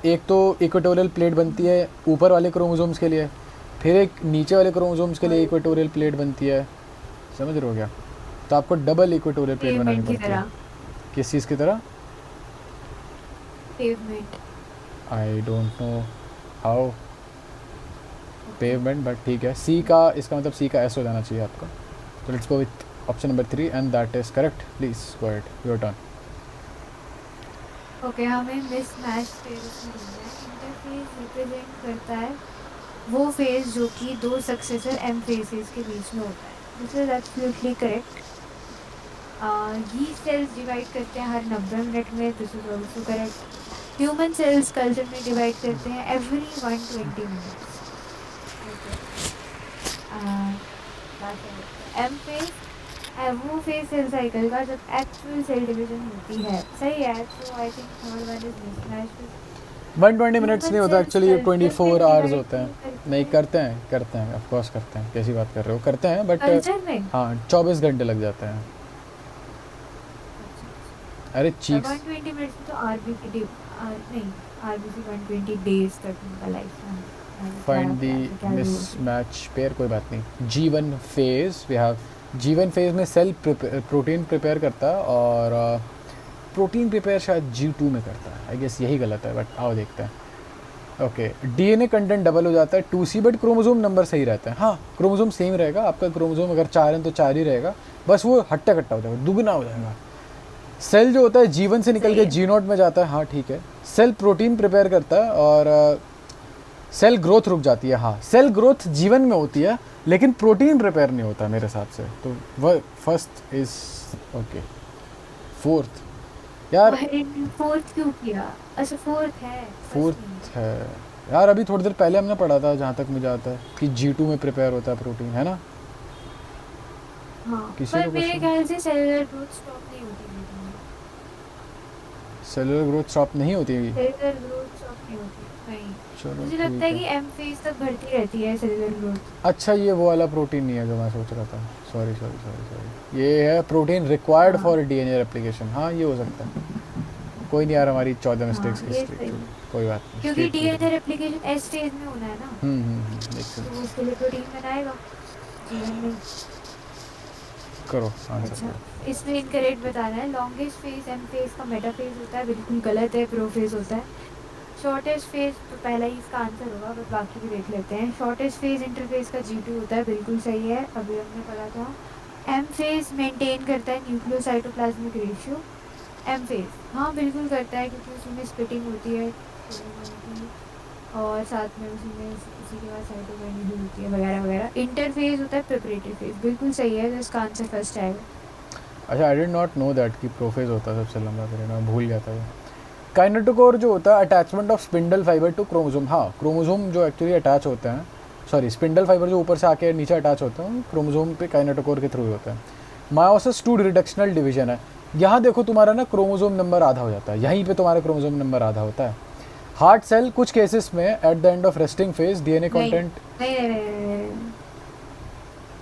A: एक तो इक्वेटोरियल प्लेट बनती है ऊपर वाले क्रोमोसोम्स के लिए, फिर एक नीचे वाले क्रोमोसोम्स के लिए इक्वेटोरियल प्लेट बनती है। समझ रहे हो क्या? तो आपको डबल इक्वेटोरियल प्लेट बनानी
B: पेवमेंट की
A: पड़ती है।
B: तरह।
A: किस चीज़ की तरह?
B: Pavement.
A: I don't know how pavement, but ठीक है। सी का, इसका मतलब सी का एस हो जाना चाहिए आपका। तो let's go with option number 3 and that is correct. Please go ahead, your turn.
B: Okay, हमें मिसमैच फेज में ढूंढना है। इंटरफेस रिप्रेजेंट करता है वो फेज जो कि दो सक्सेसर एम फेसेस के बीच में होता है। This is absolutely correct. ये सेल्स डिवाइड करते हैं हर 90 मिनट में। This is also correct. Human cells culture में डिवाइड करते हैं every 120 minutes. Okay, last M phase है वो फेज सेल साइकिल का जब एक्चुअल सेल डिवीजन होती है। सही है। तो I think third one is mismatch.
A: 120 minutes
B: human
A: नहीं होता
B: सेल्स
A: एक्चुअली,
B: कल्चर में
A: 24 आवर्स
B: डिवाइड
A: होते हैं।
B: क्यों करते
A: नहीं,
B: हैं?
A: करते हैं ऑफ कोर्स करते हैं। कैसी बात कर रहे हो? करते हैं बट
B: कल्चर में?
A: हाँ 24 घंटे लग जाते हैं।
B: अच्छा अच्छा।
A: अरे चीक्स,
B: 120 मिनट्स में तो आरबीसी नहीं, आरबीसी 120 डेज तक उनका लाइफ टाइम। मैंने क्या
A: फाइंड
B: क्या
A: दी
B: क्या
A: मिस
B: जोड़ दिया।
A: मैच पेयर, कोई बात नहीं। G1 phase we have. G1 phase में सेल प्रोटीन प्रिपेयर करता है, और प्रोटीन प्रिपेयर शायद G2 में करता है। आई गेस यही गलत है, बट आओ देखते हैं। ओके, डीएनए कंटेंट डबल हो जाता है 2C, बट क्रोमोसोम नंबर सही रहता है। हाँ, क्रोमोसोम सेम रहेगा आपका। क्रोमोसोम अगर 4 है तो 4 ही रहेगा, बस वो हट्टा कट्टा हो जाएगा, दुगना हो जाएगा। सेल जो होता है G1 से निकल
B: सही
A: के
B: है।
A: G0 में जाता है। हाँ ठीक है। सेल प्रोटीन प्रिपेयर करता है, और सेल ग्रोथ रुक जाती है। हाँ, सेल ग्रोथ G1 में होती है, लेकिन प्रोटीन प्रिपेयर नहीं होता मेरे हिसाब से। तो वह फर्स्ट इज ओके। फोर्थ यार,
B: फोर्थ क्यों किया? अच्छा, फोर्थ है, फर्स्ट नहीं है।
A: फोर्थ है यार। अभी थोड़ी देर पहले हमने पढ़ा था, जहाँ तक मुझे आता है, कि G2 में प्रिपेयर होता है प्रोटीन, है ना?
B: हाँ,
A: किसी
B: पर
A: को
B: मेरे
A: क्वेश्चन?
B: ख्याल से सेलुलर ग्रोथ स्टॉप नहीं होती जीवन में।
A: सेलुलर ग्रोथ स्टॉप नहीं होती?
B: सेलुलर ग्रोथ स्टॉप नहीं होती नहीं।
A: चलो
B: मुझे लगता
A: ठीक
B: है
A: है।
B: कि एम फेज तक बढ़ती रहती है सेलुलर ग्रोथ।
A: अच्छा, ये वो वाला प्रोटीन नहीं है जो मैं सोच रहा था। सॉरी सॉरी सॉरी सॉरी, ये है प्रोटीन रिक्वायर्ड
B: हाँ
A: फॉर डीएनए रेप्लिकेशन। हाँ, ये हो सकता है। कोई नहीं यार, हमारी 14 मिस्टेक्स
B: हाँ,
A: की
B: ये
A: स्ट्रीक
B: सही
A: थी।
B: है।
A: कोई बात नहीं,
B: क्योंकि
A: स्ट्रीक टूट
B: डीएनए
A: गई।
B: रेप्लिकेशन एस स्टेज में होना है ना,
A: मेक
B: तो वो
A: सेंस।
B: उसके लिए प्रोटीन बनाएगा जीवन में।
A: करो आंसर
B: अच्छा,
A: करो।
B: इसमें इनकरेक्ट बताना है। लॉन्गेस्ट फेज एम फेज का मेटाफेज होता है, बिल्कुल गलत है। प्रोफेज होता है। शॉर्टेस्ट फेज तो पहला ही इसका आंसर होगा, बट बाकी भी देख लेते हैं। शॉर्टेस्ट फेज इंटरफेज का G2 होता है, बिल्कुल सही है, अभी हमने पढ़ा था। एम फेज मेंटेन करता है न्यूक्लियोसाइटोप्लाज्मिक रेशियो। एम फेज हाँ बिल्कुल करता है, क्योंकि उसी में स्प्लिटिंग होती है क्रोमोसोम की, और साथ में उसी के बाद साइटोकाइनेसिस भी होती है, वगैरह वगैरह। इंटरफेज होता है प्रिपरेटरी फेज, बिल्कुल सही है, तो इसका आंसर फर्स्ट आएगा।
A: अच्छा, I did not know that कि प्रोफेज होता है सबसे लंबा पीरियड, मैं भूल गया था ये। काइनेटोकोर जो होता है, attachment of spindle fibre to chromosome. हाँ, क्रोमोसोम जो एक्चुअली अटैच होते हैं, सॉरी स्पिंडल फाइबर जो ऊपर से आके नीचे अटैच होते हैं, क्रोमोसोम पे काइनेटोकोर के थ्रू ही होता है। मायोसिस 2 रिडक्शनल डिवीजन है। यहाँ देखो तुम्हारा ना क्रोमोसोम नंबर आधा हो जाता है, यहीं पे तुम्हारा क्रोमोसोम नंबर आधा होता है। हार्ट सेल कुछ केसेस में at the end of resting phase DNA
B: नहीं
A: कंटेंट।
B: नहीं नहीं नहीं,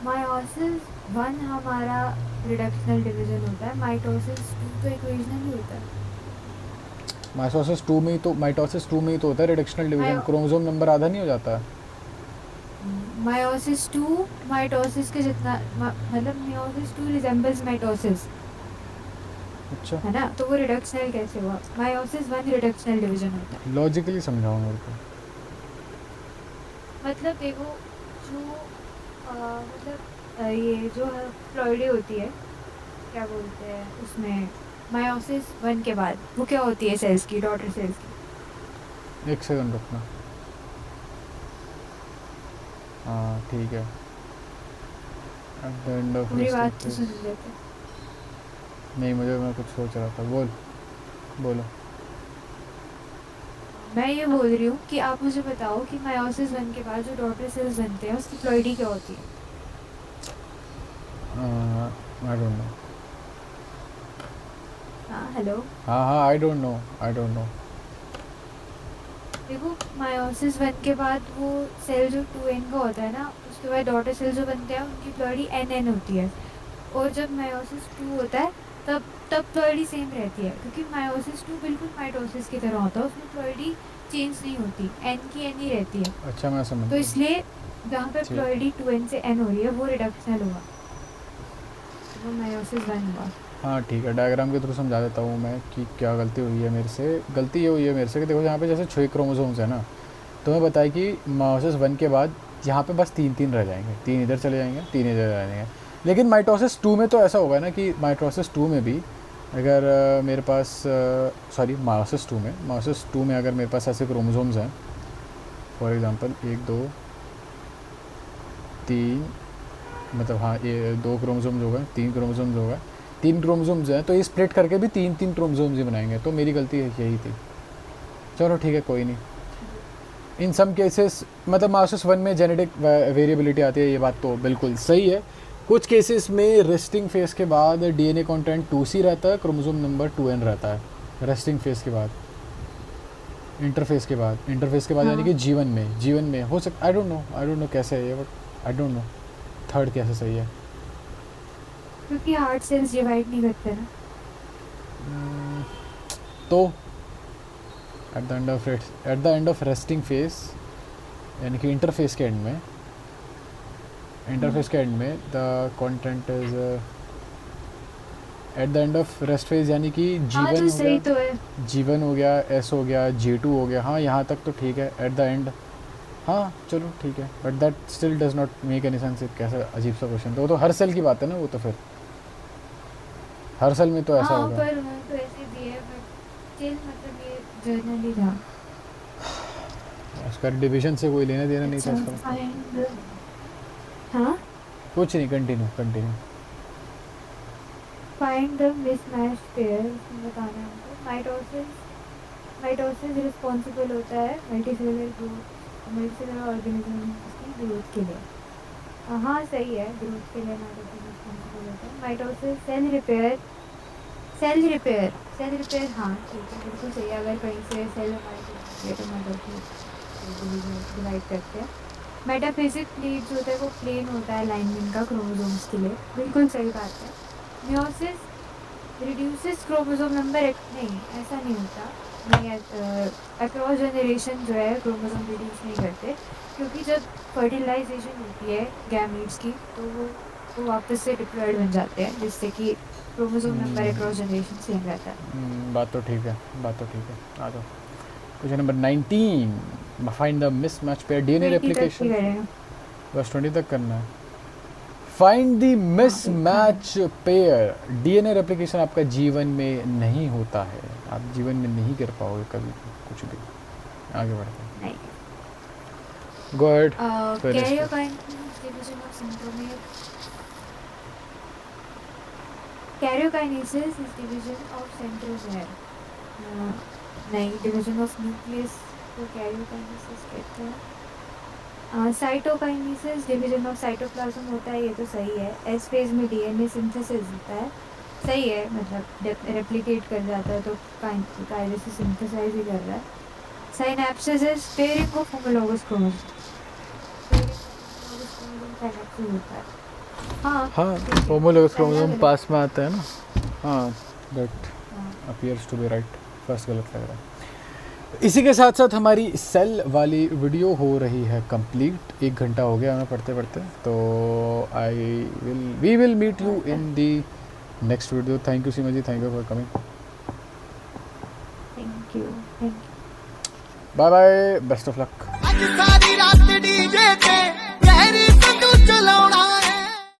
B: मायोसिस 1 हमारा रिडक्शनल डिवीजन होता है, माइटोसिस 2 तो इक्वेशनल ही होता है।
A: माइटोसिस 2 में ही तो होता है रिडक्शनल डिवीजन,
B: मायो
A: क्रोमोसोम नंबर आधा नहीं हो जाता है?
B: मायोसिस 2 माइटोसिस के जितना मतलब मायोसिस 2 रिजेंबल्स माइटोसिस,
A: अच्छा,
B: है ना, तो वो रिडक्शनल कैसे हुआ? मायोसिस 1 रिडक्शनल डिवीजन होता है।
A: लॉजिकली समझाओ मेरे को।
B: मतलब देखो, जो मतलब ये जो फ्लोइडे होती है, क्या बोलते हैं उसमें, मायोसिस 1 के बाद वो क्या होती है सेल्स की, डॉटर सेल्स की?
A: एक सेकंड रुकना। हाँ ठीक है। एट द एंड ऑफ
B: पूरी बात
A: रेस्टिंग
B: तो सुन
A: फेज।
B: लेते।
A: नहीं, मैं कुछ सोच रहा था, बोलो।
B: मैं ये बोल रही हूँ कि आप मुझे बताओ कि मायोसिस वन के बाद जो डॉटर सेल्स बनते हैं उसकी प्लॉइडी क्या होती है?
A: आई डोंट नो।
B: हाँ हेलो।
A: हाँ, आई डोंट नो।
B: देखो मायोसिस वन के बाद वो सेल जो 2n का होता है ना, उसके बाद डॉटर सेल जो बनते हैं उनकी प्लॉइडी nn होती है। और जब मायोसिस 2 होता है तब तब प्लॉइडी सेम रहती है, क्योंकि मायोसिस 2 बिल्कुल माइटोसिस की तरह होता है, उसमें प्लॉइडी चेंज नहीं होती, n की n ही रहती है।
A: अच्छा, मैं समझ
B: तो
A: गया।
B: इसलिए जहाँ पे
A: ठीक।
B: प्लॉइडी 2n से n हो रही है वो रिडक्शनल हुआ, वो मायोसिस वन हुआ।
A: हाँ ठीक है, डायग्राम के थ्रू समझा देता हूँ मैं कि क्या गलती हुई है मेरे से। गलती ये हुई है मेरे से कि देखो यहाँ पे जैसे 6 क्रोमोसोम्स है ना, तो मैं बताया कि मायोसिस वन के बाद यहाँ पे बस 3 रह जाएंगे, 3 इधर चले जाएंगे, 3 इधर रह जाएंगे। लेकिन माइटोसिस 2 में तो ऐसा होगा ना कि माइटोसिस 2 में भी अगर मेरे पास सॉरी मायोसिस टू में अगर मेरे पास ऐसे क्रोमोसोम्स हैं, फॉर एग्जांपल 1 2 3, मतलब हाँ ये 2 क्रोमोसोम्स हो गए, 3 क्रोमोसोम्स हो गए, 3 क्रोमोसोम्स हैं, तो ये स्प्लिट करके भी 3 क्रोमोसोम्स ही बनाएंगे। तो मेरी गलती यही थी। चलो ठीक है, कोई नहीं। इन सम केसेस मतलब मायोसिस वन में जेनेटिक वेरिएबिलिटी आती है, ये बात तो बिल्कुल सही है। कुछ केसेस में रेस्टिंग फेस के बाद डीएनए कंटेंट 2C रहता है, क्रोमोसोम नंबर 2n रहता है रेस्टिंग फेस के बाद। इंटरफेस के बाद यानी
B: हाँ
A: कि जीवन में हो सकता। आई डोंट नो कैसे है ये, but I don't no third कैसे सही है।
B: क्योंकि हार्ट सेल्स डिवाइड नहीं करते ना।
A: तो at the end of resting face यानी कि इंटरफेस के एंड में the content is at the end of rest phase, यानी कि
B: हाँ
A: जीवन
B: तो
A: हो
B: सही
A: गया,
B: तो है।
A: जीवन हो गया, एस हो गया, J2 हो गया। हाँ यहाँ तक तो ठीक है, एट द एंड। हाँ चलो ठीक है, but that still does not make any sense. कैसा अजीब सा क्वेश्चन। तो वो तो हर सेल की बात है ना, वो तो फिर हर सेल में तो ऐसा
B: हाँ
A: होगा।
B: पर उन्होंने तो ऐसे दिए है, बट स्टिल मतलब ये जर्नली था।
A: उसका डिवीजन से कोई लेना देना नहीं था
B: अच्छा
A: इसका मतलब।
B: फाइंड। हाँ
A: कुछ नहीं, continue.
B: Find the mismatch pair, इसमें बताना है हमको। माइटोसिस रिस्पॉन्सिबल होता है मल्टीसेलुलर ऑर्गेनिजम्स की ग्रोथ के लिए। हाँ सही है, ग्रोथ के लिए माइटोसिस रिस्पॉन्सिबल होता है। माइटोसिस सेल रिपेयर हाँ ठीक है, बिल्कुल सही है। अगर कहीं से सेल हमारे टूट जाती है तो माइटोसिस डिवाइड करते हैं। मेटाफिजिक प्लेट जो होता है वो प्लेन होता है अलाइनमेंट का क्रोमोसोम्स के लिए, बिल्कुल सही बात है। मियोसिस रिड्यूसेस क्रोमोसोम नंबर, नहीं ऐसा नहीं होता। नहीं अक्रॉस जनरेशन जो है क्रोमोसोम रिड्यूस नहीं करते, क्योंकि जब फर्टिलाइजेशन होती है गैमीट्स की तो वो वापस से डिप्लॉयड बन जाते हैं, जिससे कि chromosome number across generation same रहता है।
A: बात तो ठीक है। आ जाओ question number 19, find the mismatch pair DNA
B: 20 तक की
A: रेप्लिकेशन।
B: करें।
A: बस 20 तक करना है। फाइंड द
B: हाँ देखा है।
A: Mismatch pair. डीएनए रेप्लिकेशन आपका जीवन में नहीं होता है, आप जीवन में नहीं कर पाओगे कभी भी, कुछ भी। आगे बढ़ते हैं,
B: नहीं।
A: Go ahead.
B: Karyokinesis division of centromere. Karyokinesis is division of centromere. नहीं, डिवीजन ऑफ न्यूक्लियस को कैरियोकाइनेसिस कहते हैं। साइटोकाइनेसिस डिवीजन ऑफ साइटोप्लाज्म होता है, ये तो सही है। एस फेज में डीएनए सिंथेसिस होता है, सही है, मतलब रेप्लिकेट कर जाता है तो काइनेसिस सिंथेसाइज ही कर रहा है। Synapsis is pairing of homologous chromosome, pairing of homologous chromosome synapsis होता है। हाँ
A: हाँ,
B: ठीक है,
A: होमोलोगस
B: पहला
A: क्रोमोसोम
B: गलत।
A: पास में आता है ना। हाँ, दैट
B: हाँ
A: appears to be right. First गलत लग रहा है। इसी के साथ साथ हमारी सेल वाली वीडियो हो रही है कंप्लीट। 1 घंटा हो गया हमें पढ़ते पढ़ते, तो we will meet you in the next video. Thank you Seema ji, thank you for coming.
B: Thank you.
A: Bye bye, best of luck.